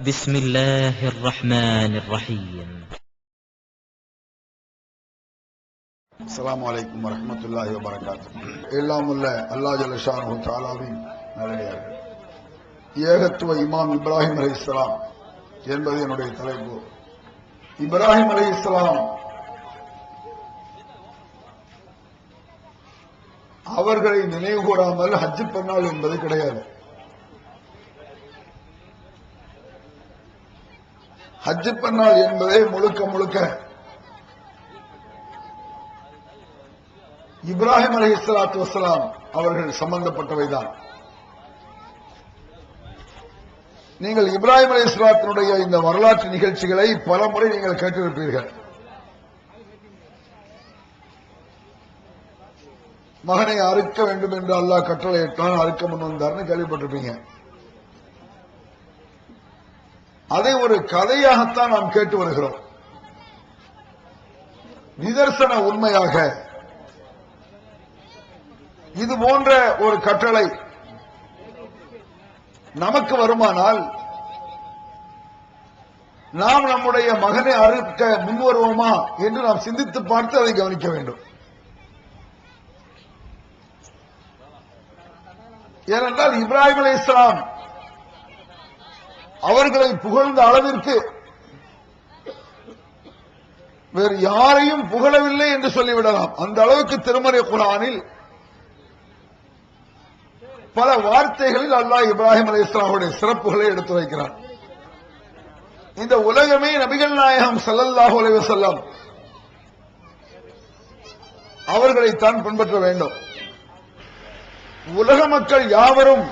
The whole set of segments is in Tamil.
بسم الله الرحمن الرحيم. السلام عليكم ورحمة الله وبركاته. எல்லாம் உள்ள அல்லாஹ் ஜல்ல ஷானஹு தஆலாவின் நல்லடியார்கள், ஏகத்துவ இமாம் இப்ராஹிம் அலைஹிஸ்ஸலாம் என்பது என்னுடைய தலைப்பு. இப்ராஹிம் அலைஹிஸ்ஸலாம் அவர்களை நினைவு கூறாமல் ஹஜ் பெருநாள் என்பது கிடையாது. ஹஜ் பெருநாள் என்பதே முழுக்க முழுக்க இப்ராஹிம் அலைஹிஸ்ஸலாத்து வஸ்ஸலாம் அவர்கள் சம்பந்தப்பட்டவைதான். நீங்கள் இப்ராஹிம் அலைஹிஸ்ஸலாத்தினுடைய இந்த வரலாற்று நிகழ்ச்சிகளை பல முறை நீங்கள் கேட்டிருப்பீர்கள். மகனை அறுக்க வேண்டும் என்று அல்லாஹ் கட்டளையிட்டான், அறுக்க முன் வந்தார்னு கேள்விப்பட்டிருப்பீங்க. அதை ஒரு கதையாகத்தான் நாம் கேட்டு வருகிறோம். நிதர்சன உண்மையாக இது போன்ற ஒரு கட்டளை நமக்கு வருமானால் நாம் நம்முடைய மகனை அறுக்க முன்வருவோமா என்று நாம் சிந்தித்து பார்த்து அதை கவனிக்க வேண்டும். ஏனென்றால் இப்ராஹிம் அலைஹிஸ்ஸலாம் அவர்களை புகழ்ந்த அளவிற்கு வேறு யாரையும் புகழவில்லை என்று சொல்லிவிடலாம். அந்த அளவுக்கு திருமறை குர்ஆனில் பல வார்த்தைகளில் அல்லாஹ் இப்ராஹிம் அலைஹிஸ்ஸலாமுடைய சிறப்புகளை எடுத்து வைக்கிறார். இந்த உலகமே நபிகள் நாயகம் ஸல்லல்லாஹு அலைஹி வஸல்லம் அவர்களைத்தான் பின்பற்ற வேண்டும். உலக மக்கள் யாவரும்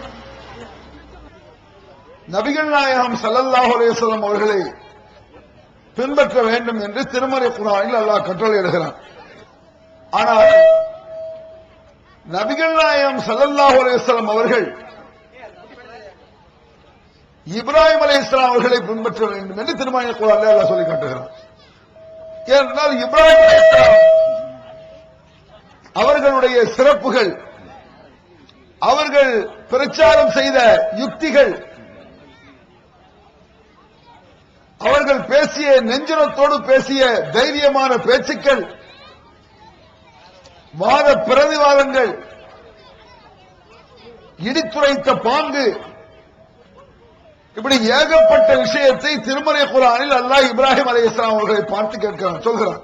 நபிகள் நாயகம் ஸல்லல்லாஹு அலைஹி வஸல்லம் அவர்களை பின்பற்ற வேண்டும் என்று திருமறை குர்ஆனில் அல்லாஹ் கட்டளையிடுகிறான். ஆனால் நபிகள் நாயகம் ஸல்லல்லாஹு அலைஹி வஸல்லம் அவர்கள் இப்ராஹிம் அலைஹிஸ்ஸலாம் அவர்களை பின்பற்ற வேண்டும் என்று திருமறை குர்ஆனில் அல்லாஹ் சொல்லி காட்டுகிறான். ஏனென்றால் இப்ராஹிம் அலைஹிஸ்ஸலாம் அவர்களுடைய சிறப்புகள், அவர்கள் பிரச்சாரம் செய்த யுக்திகள், அவர்கள் பேசிய நெஞ்சுரத்தோடு பேசிய தைரியமான பேச்சுக்கள், வாத பிரதிவாதங்கள், இடித்துரைத்த பாங்கு, இப்படி ஏகப்பட்ட விஷயத்தை திருமறை குர்ஆனில் அல்லாஹ் இப்ராஹிம் அலைஹிஸ்ஸலாம் அவர்களை பார்த்து கேட்கிறார், சொல்கிறார்.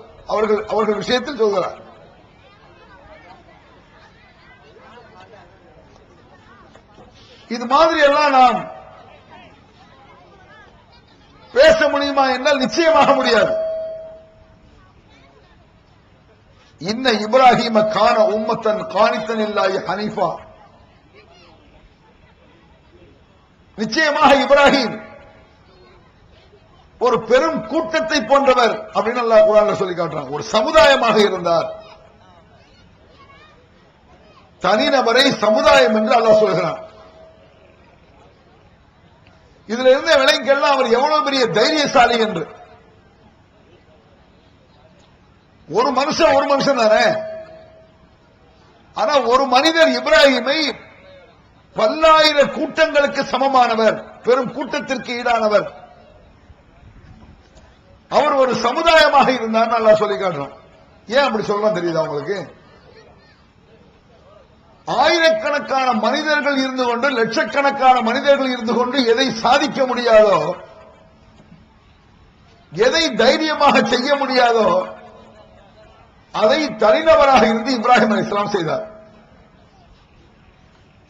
அவர்கள் விஷயத்தில் சொல்கிறார். இது மாதிரி எல்லாம் நாம் பேச முடியுமா என்றால் நிச்சயமாக முடியாது. இன்ன இப்ராஹிம கான உம்மத்தன் கானித்தன் இல்லாஹி ஹனீஃபா. நிச்சயமாக இப்ராஹிம் ஒரு பெரும் கூட்டத்தை போன்றவர் அப்படின்னு அல்லாஹ் குர்ஆன்ல சொல்லி காட்டுறான். ஒரு சமுதாயமாக இருந்தார். தனிநபரை சமுதாயம் என்று அல்லாஹ் சொல்கிறான். இதுல இருந்த விளைக்கெல்லாம் அவர் எவ்வளவு பெரிய தைரியசாலி என்று. ஒரு மனுஷன் தானே. ஆனா ஒரு மனிதர் இப்ராஹிமை பல்லாயிர கூட்டங்களுக்கு சமமானவர், பெரும் கூட்டத்திற்கு ஈடானவர். அவர் ஒரு சமுதாயமாக இருந்தார் அல்லாஹ் சொல்லி காட்டுறோம். ஏன் அப்படி சொல்லலாம் தெரியுதா உங்களுக்கு? ஆயிரக்கணக்கான மனிதர்கள் இருந்து கொண்டு, லட்சக்கணக்கான மனிதர்கள் இருந்து கொண்டு எதை சாதிக்க முடியாதோ, எதை தைரியமாக செய்ய முடியாதோ அதை தனிநபராக இருந்து இப்ராஹிம் அலைஹிஸ்ஸலாம் செய்தார்.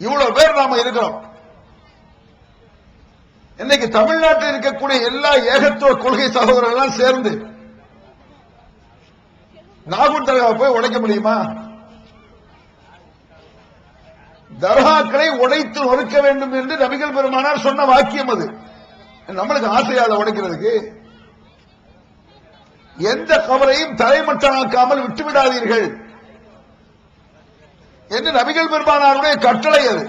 இவ்வளவு பேர் நாம இருக்கிறோம். இன்னைக்கு தமிழ்நாட்டில் இருக்கக்கூடிய எல்லா ஏகத்துவ கொள்கை சகோதரர்கள் சேர்ந்து நாகூர் தர்காவை போய் உடைக்க முடியுமா? தர்காக்களை உடைத்து நொறுக்க வேண்டும் என்று நபிகள் பெருமானார் சொன்ன வாக்கியம் அது. நம்மளுக்கு ஆசையால உடைக்கிறதுக்கு. எந்த கபரையும் தலைமட்டமாக்காமல் விட்டுவிடாதீர்கள் என்று நபிகள் பெருமானாருடைய கட்டளை அது.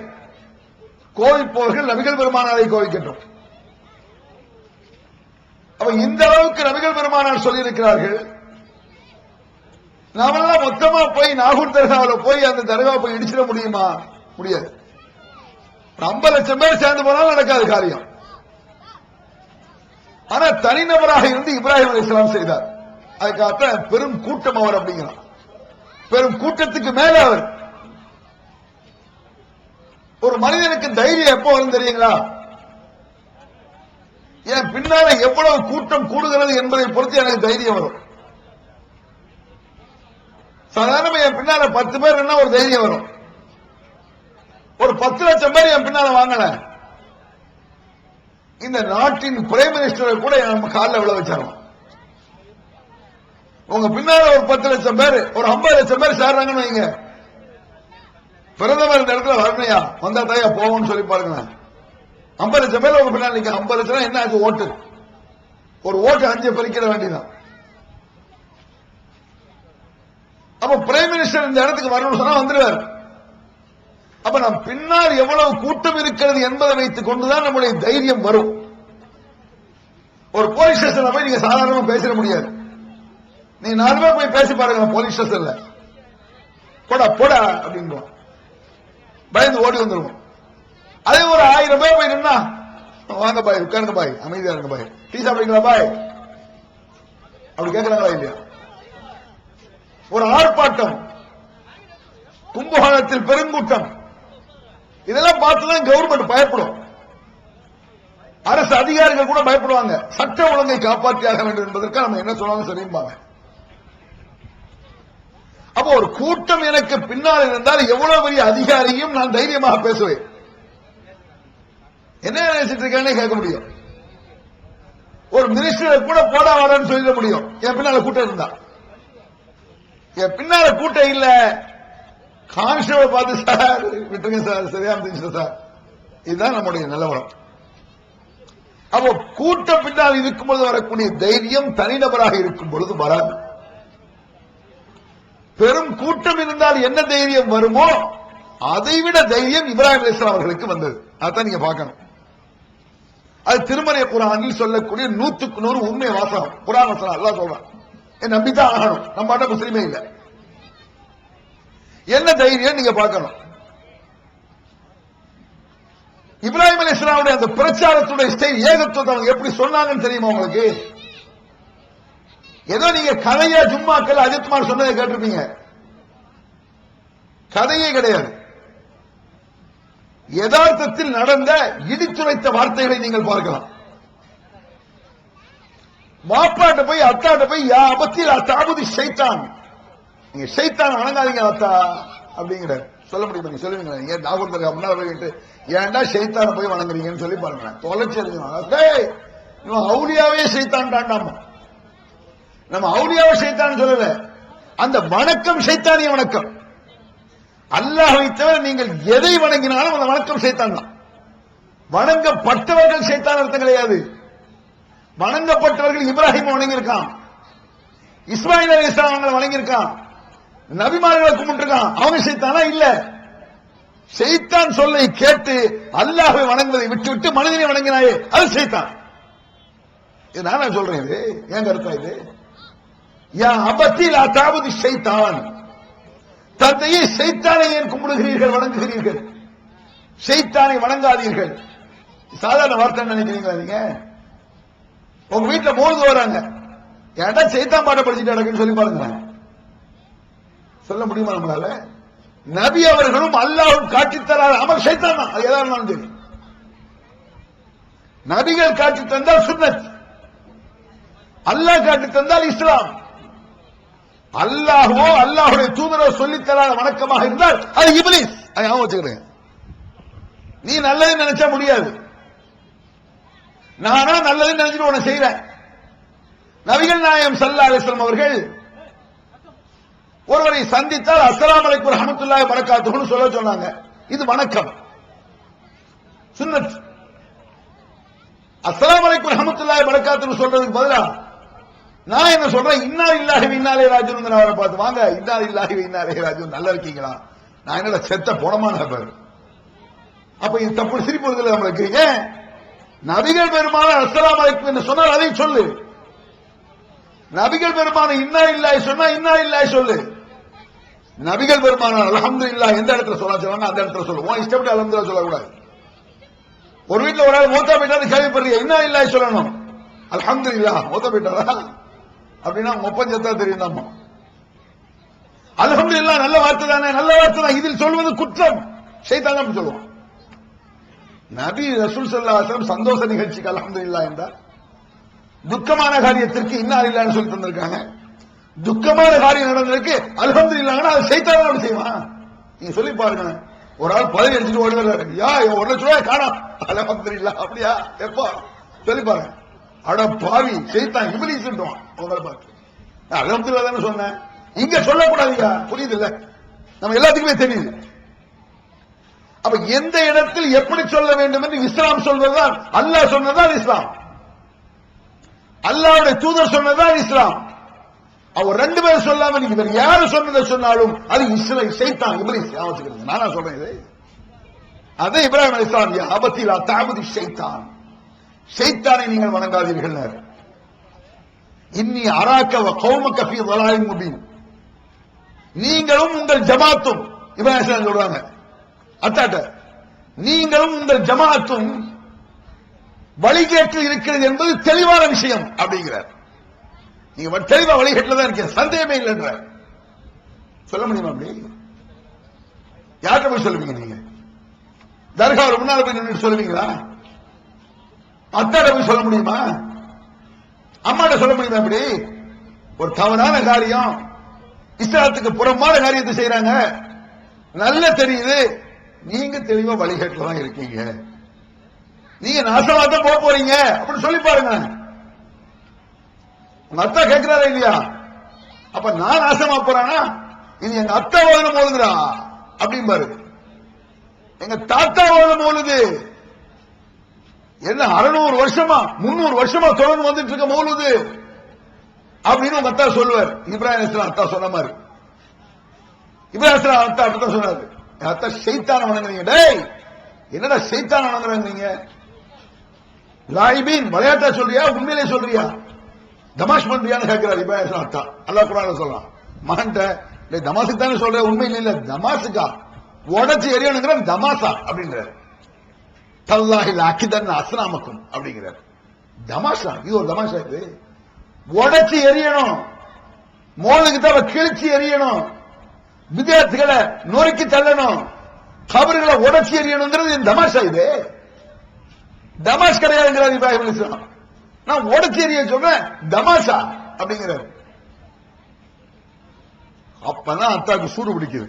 கோவிப்பவர்கள் நபிகள் பெருமானாரை கோவிக்கட்டும். அப்ப இந்த அளவுக்கு நபிகள் பெருமானார் சொல்லியிருக்கிறார்கள். நாமெல்லாம் மொத்தமா போய் நாகூர் தர்காவில் போய் அந்த தர்கா போய் இடிச்சிட முடியுமா? முடியாது. 50 லட்சம் பேர் சேர்ந்து போனாலும் நடக்காது காரியம். தனிநபராக இருந்து இப்ராஹிம் அலைஹிஸ்ஸலாம் செய்தார். அதுக்காக பெரும் கூட்டம் அவர் அப்படிங்கிறார். பெரும் கூட்டத்துக்கு மேல அவர். ஒரு மனிதனுக்கு தைரியம் எப்போ வரும் தெரியுங்களா? என் பின்னால எவ்வளவு கூட்டம் கூடுகிறது என்பதை பொறுத்து எனக்கு தைரியம் வரும். சாதாரண என் பின்னால 10 பேர் என்ன ஒரு தைரியம் வரும். ஒரு 10 லட்சம் பேர் என் பின்னால வாங்கல, இந்த நாட்டின் பிரைம் மினிஸ்டரை கூட நம்ம காலில் விழ வச்சாங்க. உங்க பின்னால ஒரு 10 லட்சம் பேர், ஒரு 50 லட்சம் பேர் சேர்றாங்கன்னு வைங்க, பிரதமர் இந்த இடத்துல வரணையா வந்தா தாயா போவோம்னு சொல்லி பாருங்க. 50 லட்சம் பேர் உங்க பின்னால நிக்க. 50 லட்சம் என்ன ஆச்சு? ஓட்டு. ஒரு ஓட்டு 5 பறிக்கிற வேண்டியதான். அப்ப பிரைம் மினிஸ்டர் இந்த இடத்துக்கு வரணும்னு சொன்னா வந்துடுவார். அப்ப நம் பின்னால் எவ்வளவு கூட்டம் இருக்கிறது என்பதை வைத்துக் கொண்டுதான் நம்முடைய தைரியம் வரும். ஒரு போலீஸ் ஸ்டேஷன்ல போய் நீங்க சாதாரணமா பேசிட முடியாது. நீ 4 பேர் போய் பேசி பாருங்க போலீஸ் ஸ்டேஷன்ல, போடா போடா அப்படின்னு பயந்து ஓடி வந்துருவோம். அதே ஒரு 1000 பேர் போய் நின்னா, வாங்க பாய், உட்காருங்க பாய், அமைதியா இருங்க பாய், டீ சாப்பிடுங்களா பாய், அப்படி கேட்கிறாங்களா இல்லையா? ஒரு ஆர்ப்பாட்டம், கும்பகோணத்தில் பெருங்கூட்டம், இதெல்லாம் பார்த்துதான் கவர்மெண்ட் பயப்படும். அரசு அதிகாரிகள் கூட பயப்படுவாங்க. சட்ட ஒழுங்கை காப்பாற்றியாக வேண்டும் என்பதற்கு நம்ம என்ன சொல்லுவாங்க சரியும்பாங்க. அப்போ ஒரு கூட்டம் எனக்கு பின்னால் இருந்தால் எவ்வளவு பெரிய அதிகாரியும் நான் தைரியமாக பேசுவேன். என்ன நினைச்சிட்டு இருக்கேன்னு கேட்க முடியும். ஒரு மினிஸ்டர் கூட போடா வாடான்னு சொல்லிட முடியும் என் பின்னால கூட்டம் இருந்தா. என் பின்னால கூட்டம் இல்ல, கான்ஸ்டபிள் பார்த்து சார் விட்டுருங்க சார், சரியா இருந்துச்சு சார், இதுதான் நம்முடைய நிலவரம். அப்போ கூட்டம் பின்னால் இருக்கும்போது வரக்கூடிய தைரியம் தனிநபராக இருக்கும் பொழுது வராது. பெரும் கூட்டம் இருந்தால் என்ன தைரியம் வருமோ அதைவிட தைரியம் இப்ராஹிம் அலைஹிஸ்ஸலாம் அவர்களுக்கு வந்தது. அதான் நீங்க பார்க்கணும். அது திருமறை குர்ஆனில் சொல்லக்கூடிய 100க்கு 100 உண்மை வாசகம். குர்ஆன் வசனம் அல்லாஹ் சொல்றான், நம்பித்தான் ஆகணும். நம்ம பாட்ட முஸ்லிமே இல்ல. என்ன தைரியம் நீங்க பார்க்கணும். இப்ராஹிம் அலைஹிஸ்ஸலாமுடைய அந்த பிரச்சாரத்துடைய ஸ்டைல், ஏகத்துவத்தை அவங்க எப்படி சொன்னாங்கன்னு தெரியுமா உங்களுக்கு? ஏதோ நீங்க கதையா ஜும்மாக்கள் அஜித்குமார் சொன்னதை கேட்டிருப்பீங்க. கதையே கிடையாது. யதார்த்தத்தில் நடந்த இடித்துரைத்த வார்த்தைகளை நீங்கள் பார்க்கலாம். மாப்பாட்ட போய் அத்தாட்ட போய் யா அபத்தில் அத்தாபுதி ஷைத்தான், நீங்க ஷைத்தான் வணங்காதீங்க அத்தா அப்படிங்கிற சொல்ல முடியுமா? நீங்க சொல்லுவீங்களா? நீங்க நாகூர் முன்னாடி போயிட்டு ஏன்டா ஷைத்தான போய் வணங்குறீங்கன்னு சொல்லி பாருங்க. தொலைச்சி இவன் அவுலியாவே ஷைத்தான் தாண்டாமா. நம்ம அவுலியாவை ஷைத்தான் சொல்லல, அந்த வணக்கம் ஷைத்தானிய வணக்கம். அல்லாஹ்வை தவிர நீங்கள் எதை வணங்கினாலும் அந்த வணக்கம் ஷைத்தான் தான். வணங்கப்பட்டவர்கள் ஷைத்தான் அர்த்தம் கிடையாது. வணங்கப்பட்டவர்கள் இப்ராஹிம் வணங்கியிருக்கான், இஸ்மாயில் அலைஹிஸ்ஸலாம் அவங்களை வணங்கியிருக்கான், நபிமார்களை கும்பிட்டுருக்கான். அவங்க ஷைத்தானா? இல்ல. ஷைத்தான் சொல்லை கேட்டு அல்லாஹ்வை வணங்குவதை விட்டு விட்டு மனிதனை வணங்கினாயே அது ஷைத்தான். இது நான் சொல்றேன். இது ஏன் கருத்தா? இது யா அபத்தில் அத்தாபுதி ஷைத்தான், தந்தையை ஷைத்தானை ஏன் கும்பிடுகிறீர்கள், வணங்குகிறீர்கள்? ஷைத்தானை வணங்காதீர்கள். சாதாரண வார்த்தை நினைக்கிறீங்களா நீங்க? உங்க வீட்டுல மோது வராங்க, ஏன்டா ஷைத்தான் பாட்ட படிச்சுட்டு நடக்குன்னு சொல்லி பாருங்க. சொல்ல முடியுமா நம்மளால? நபி அவர்களும் அல்லாஹ்வும் காட்டித்தராத அமல் ஷைத்தான் தான். அது எதா இருந்தாலும் சரி. நபிகள் காட்டி தந்தால் சுன்னத், அல்லாஹ் காட்டி தந்தால் இஸ்லாம். அல்லாஹ்வோ அல்லாஹ்வுடைய தூதரோ சொல்லித்தராத வணக்கமாக இருந்தால் அது இப்லீஸ். அதை ஞாபகம் வச்சுக்கிறேன். நீ நல்லது நினைச்சா முடியாது. நானா நல்லது நினைச்சிட்டு உன்னை செய்யறேன். நபிகள் நாயகம் ஸல்லல்லாஹு அலைஹி வஸல்லம் அவர்கள் ஒருவரை சந்தித்தால் அஸ்ஸலாமு அலைக்கும் வரஹ்மத்துல்லாஹி வபரகாத்துஹுன்னு சொல்ல சொன்னாங்க. இது வணக்கம், சுன்னத். அஸ்ஸலாமு அலைக்கும் வரஹ்மத்துல்லாஹி வபரகாத்துஹு சொல்றதுக்கு பதிலா நான் என்ன சொல்றேன், இன்னா லில்லாஹி வ இன்னா இலைஹி ராஜிஊன். அவரை பார்த்து வாங்க, இன்னா லில்லாஹி வ இன்னா இலைஹி ராஜிஊன், நல்லா இருக்கீங்களா? நான் என்னடா செத்த போனமான பேர்? அப்ப இது தப்பு சிரிப்பு நம்மளுக்கு. ஏன் நபிகள் பெருமான அஸ்ஸலாமு அலைக்கும் என்று சொன்னால் அதை சொல்லு. நபிகள் பெருமான இன்னா லில்லாஹி சொன்னா இன்னா லில்லாஹி சொல்லு. நபிகள் பெருமான அல்ஹம்துலில்லாஹ் எந்த இடத்துல சொன்னாங்க அந்த இடத்துல சொல்லு. உன் இஷ்டப்பட்டு அல்ஹம்துலில்லாஹ் சொல்லக்கூடாது. ஒரு வீட்டுல ஒரு ஆள் மூத்தா போயிட்டாரு கேள்விப்படுறீங்க, இன்னா லில்லாஹி சொல்லணும். அல்ஹம்துலில்லாஹ் மொத்த போயிட்டாரா அப்படின்னா முப்பஞ்சத்தா தெரியும் நம்ம. அல்ஹம்துலில்லாஹ் நல்ல வார்த்தை தானே, நல்ல வார்த்தை தான். இதில் சொல்வது குற்றம், ஷைத்தான் அப்படி சொல்லுவான். நபி ரசூல் ஸல்லல்லாஹு அலைஹி வஸல்லம் சந்தோஷ நிகழ்ச்சிக்கு அல்ஹம்துலில்லாஹ் என்றார். துக்கமான காரியத்திற்கு இன்னா லில்லாஹ்னு சொல்லி தந்திருக்காங்க. துக்கமான காரியம் நடந்திருக்கு அல்ஹம்துலில்லாஹ்னா அது ஷைத்தான் அப்படி செய்வான். நீங்க சொல்லி பாருங்க, ஒரு ஆள் பதவி அடிச்சுட்டு ஓடி வர்றாரு, யா 1 லட்சம் ரூபாய் காணோம், அல்ஹம்துலில்லாஹ் அப்படியா எப்போ சொல்லி பாருங்க. அட பாவி ஷைத்தான் இப்லீஸ் சொல்றான் உங்களை பார்த்து. அல்ஹம்துலில்லாஹ் தானே சொன்னேன், இங்க சொல்லக்கூடாதுயா. புரியுது இல்ல, நம்ம எல்லாத்துக்குமே தெரியுது. அப்ப எந்த இடத்தில் எப்படி சொல்ல வேண்டும் என்று இஸ்லாம் சொல்வதுதான், அல்லாஹ் சொன்னதுதான் இஸ்லாம், அல்லாஹ்வுடைய தூதர் சொன்னதுதான் இஸ்லாம். அவர் 2 பேர் சொல்லாம நீங்க வேற யாரு சொன்னதை சொன்னாலும் அது இஸ்லாம், ஷைத்தான் இப்லீஸ். ஆவச்சுக்கிறது நானா சொல்றேன் இது. அதே இப்ராஹிம் அலைஹிஸ்ஸலாம் யா அபதி லா தஅபுதி ஷைத்தான், ஷைத்தானை நீங்கள் வணங்காதீர்கள். இன்னி அராக்க வ கௌமக ஃபீ ضلالٍ முபீன், நீங்களும் உங்கள் ஜமாத்தும், இப்ராஹிம் அலைஹிஸ்ஸலாம் சொல்றாங்க அத்தாட்ட, நீங்களும் உங்கள் ஜமாத்தும் வழிகேட்டில் இருக்கிறது என்பது தெளிவான விஷயம் அப்படிங்கிறார். நீங்க தெளிவா வழிகேட்டில் தான் இருக்கீங்க, சந்தேகமே இல்லைன்ற சொல்ல முடியுமா? அப்படி யார்கிட்ட போய் சொல்லுவீங்க? நீங்க தர்காவில் முன்னால போய் நின்று சொல்லுவீங்களா? அத்தாட்ட போய் சொல்ல முடியுமா? அம்மாட்ட சொல்ல முடியுமா? அப்படி ஒரு தவறான காரியம், இஸ்லாத்துக்கு புறம்பான காரியத்தை செய்யறாங்க, நல்ல தெரியுது, நீங்க தெளிவா வழிகேட்டில் தான் இருக்கீங்க, நீங்க நாசமா தான் போக போறீங்க அப்படின்னு சொல்லி பாருங்க. உங்க அத்தா கேட்கிறாரா இல்லையா? அப்ப நான் நாசமா போறானா? இது எங்க அத்தா ஓதுன மௌலுதுடா அப்படிம்பாரு, எங்க தாத்தா ஓதுன மௌலுது, என்ன 600 வருஷமா 300 வருஷமா தொடர்ந்து வந்துட்டு இருக்க மௌலுது அப்படின்னு உங்க அத்தா சொல்லுவார். இப்ராஹிம் அலைஹிஸ்ஸலாம் அத்தா சொன்ன மாதிரி இப்ராஹிம் அலைஹிஸ்ஸலாம் அத்தா அப்படித்தான் சொன்னாரு. அத்தா ஷைத்தான வணங்குறீங்க, டேய் என்னடா ஷைத்தான வணங்குறாங்க நீங்க, லாயிபீன் விளையாட்டா சொல்றியா உண்மையிலே சொல்றியா, தமாஷ் பண்றியான்னு கேட்கிறார் இப்ராஹிம் அலைஹிஸ்ஸலாம் அத்தா. அல்லாஹ் குர்ஆன்ல சொல்றான், மகன்ட்ட டேய் தமாசுக்கு தானே சொல்ற, உண்மையில இல்ல தமாசுக்கா உடைச்சு எரியணுங்கிற தமாசா அப்படின்றார். தல்லாஹில் அகிதன் அஸ்னாமக்கும் அப்படிங்கிறார். தமாஷா, இது ஒரு தமாஷா, இது உடைச்சு எரியணும், மோளுக்கு தான் கிழிச்சு எரியணும், வித்தியார்த்திகளை நொறுக்கி தள்ளணும், கபர்களை உடைச்சி எறியணுங்கிறது தமாஷா. இது தமாஷ் கிடையாதுங்கிறார் இப்ராஹிம் அலைஹிஸ்ஸலாம். நான் உடைச்சி எறிய சொல்றேன் தமாஷா அப்படிங்கிறார். அப்பதான் அத்தாக்கு சூடு பிடிக்குது.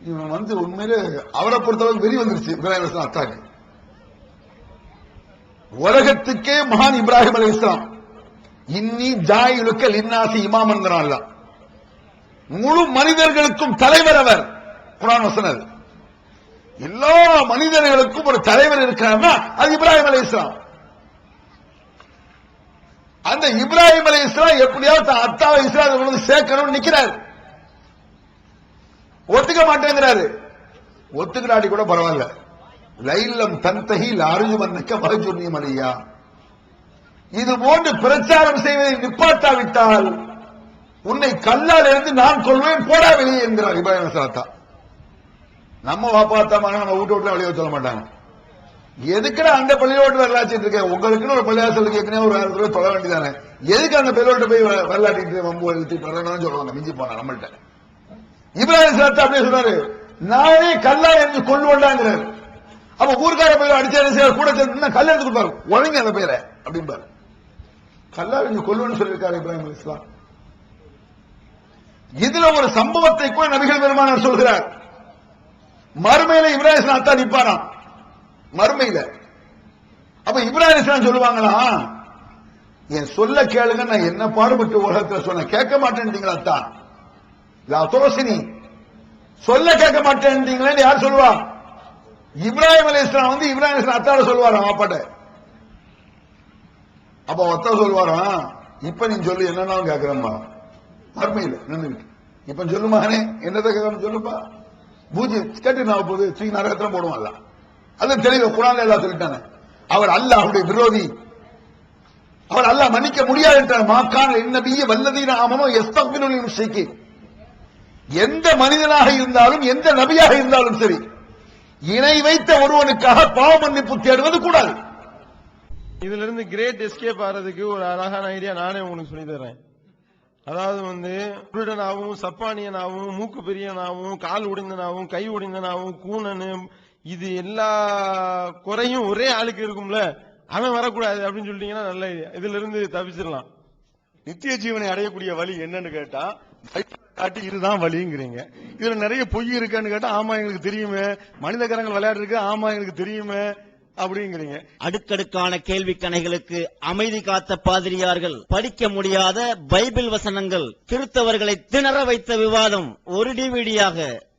இவன் உண்மையிலே அவரை பொறுத்தளவுக்கு வெறி வந்துருச்சு இப்ராஹிம் அலைஹிஸ்ஸலாம் அத்தாக்கு. உலகத்துக்கே மகான் இப்ராஹிம் அலைஹிஸ்ஸலாம், இன்னி ஜாயிலுக்க லின்னாசி இமாமன்கிறான், முழு மனிதர்களுக்கும் தலைவர் அவர். குர்ஆன் வசனம், எல்லா மனிதர்களுக்கும் ஒரு தலைவர் இருக்கிறார்னா அது இப்ராஹிம் அலைஹிஸ்ஸலாம். அந்த இப்ராஹிம் அலைஹிஸ்ஸலாம் எப்படியாவது அத்தாவை இஸ்லாத்துக்கு கொண்டு சேர்க்கணும்னு நிக்கிறார், ஒத்துக்க மாட்டேங்கிறாரு. ஒத்துக்கிறாடி கூட பரவாயில்ல, லைலம் தன்தஹி லாருஜுமன்னக வஹஜுர்னி மலியா, இது போன்று பிரச்சாரம் செய்வதை நிப்பாட்டாவிட்டால் உன்னை கல்லால் இருந்து நான் கொள்வேன், போடா வெளியே என்கிறார் இப்ராஹிம் அலைஹிஸ்ஸலாம். நம்ம வாப்பாத்தாம நம்ம வீட்டு வெளியே சொல்ல மாட்டாங்க. எதுக்குடா அந்த பள்ளியோட்டு வரலாச்சிட்டு இருக்க, உங்களுக்குன்னு ஒரு பள்ளியாசலுக்கு ஏற்கனவே ஒரு 1000 ரூபாய் தொலை வேண்டியதானே, எதுக்கு அந்த பள்ளியோட்ட போய் வரலாட்டிட்டு வம்பு எழுதிட்டு வரணும்னு சொல்லுவாங்க மிஞ்சி போனா நம்மள்ட்ட. இப்ராஹிம் அலைஹிஸ்ஸலாம் அப்படியே சொன்னாரு, நானே கல்லா இருந்து கொள்ளுவேண்டாங்கிறாரு. அப்ப ஊர்க்கார போய் அடிச்சா கூட சேர்ந்து கல்ல எடுத்து கொடுப்பாரு, ஒழுங்க அந்த பேரை அப்படின்பாரு. கல்லா இருந்து கொள்ளுன்னு சொல்லியிருக்காரு இப்ராஹிம் அலைஹிஸ்ஸலாம். இதுல ஒரு சம்பவத்தை கூட நபிகள் பெருமானார் சொல்கிறார். மறுமையில இப்ராஹிம் அலைஹிஸ்ஸலாம் அத்தா நிப்பாராம் மறுமையில. அப்ப இப்ராஹிம் அலைஹிஸ்ஸலாம் சொல்லுவாங்களா, என் சொல்ல கேளுங்க, நான் என்ன பாடுபட்டு உலகத்துல சொன்ன கேட்க மாட்டேன்ட்டீங்களா அத்தா, தோசினி சொல்ல கேட்க மாட்டேன்ட்டீங்களேன்னு யார் சொல்லுவா? இப்ராஹிம் அலைஹிஸ்ஸலாம் இப்ராஹிம் அலைஹிஸ்ஸலாம் அத்தாட சொல்லுவாராம் வாப்பாட்ட. அப்ப அத்தா சொல்லுவாராம், இப்ப நீ சொல்லு என்னன்னா கேட்கிறம்மா மறுமையில நின்றுட்டு, இப்ப சொல்லுமா என்னதை கேட்கணும் சொல்லுப்பா, பூஜை கேட்டு நான் போது தூக்கி நரகத்துல போடுவான்ல, அது தெளிவு குர்ஆன்ல எல்லாம் சொல்லிட்டாங்க. அவர் அல்லாஹ்வுடைய விரோதி, அவர் அல்லாஹ் மன்னிக்க முடியாது என்றார். மாக்கான நபிய வல்லதீன ஆமனோ யஸ்தக்பிருல் முஷ்ரிகீன், எந்த மனிதனாக இருந்தாலும் எந்த நபியாக இருந்தாலும் சரி, இணை வைத்த ஒருவனுக்காக பாவ மன்னிப்பு தேடுவது கூடாது. இதுல இருந்து கிரேட் எஸ்கேப் ஆறதுக்கு ஒரு அழகான ஐடியா நானே உங்களுக்கு சொல்லி தரேன். அதாவது குருடனாவும் சப்பானியனாவும் மூக்கு பெரியனாவும் கால் உடைந்தனாவும் கை உடைந்தனாவும் கூணனு இது எல்லா குறையும் ஒரே ஆளுக்கு இருக்கும்ல, அவன் வரக்கூடாது அப்படின்னு சொல்லிட்டீங்கன்னா நல்ல ஐடியா. இதுல இருந்து தப்பிச்சிடலாம். நித்திய ஜீவனை அடையக்கூடிய வழி என்னன்னு கேட்டா காட்டி இதுதான் வழிங்கிறீங்க. இதுல நிறைய பொய் இருக்கான்னு கேட்டா ஆமா எங்களுக்கு தெரியுமே, மனித கரங்கள் விளையாடு இருக்கு ஆமா எங்களுக்கு தெரியுமே அப்படிங்கிறீங்க. அடுக்கடுக்கான கேள்வி கணைகளுக்கு அமைதி காத்த பாதிரியார்கள், படிக்க முடியாத பைபிள் வசனங்கள், கிறிஸ்தவர்களை திணற வைத்த விவாதம் ஒரு டிவிடியாக,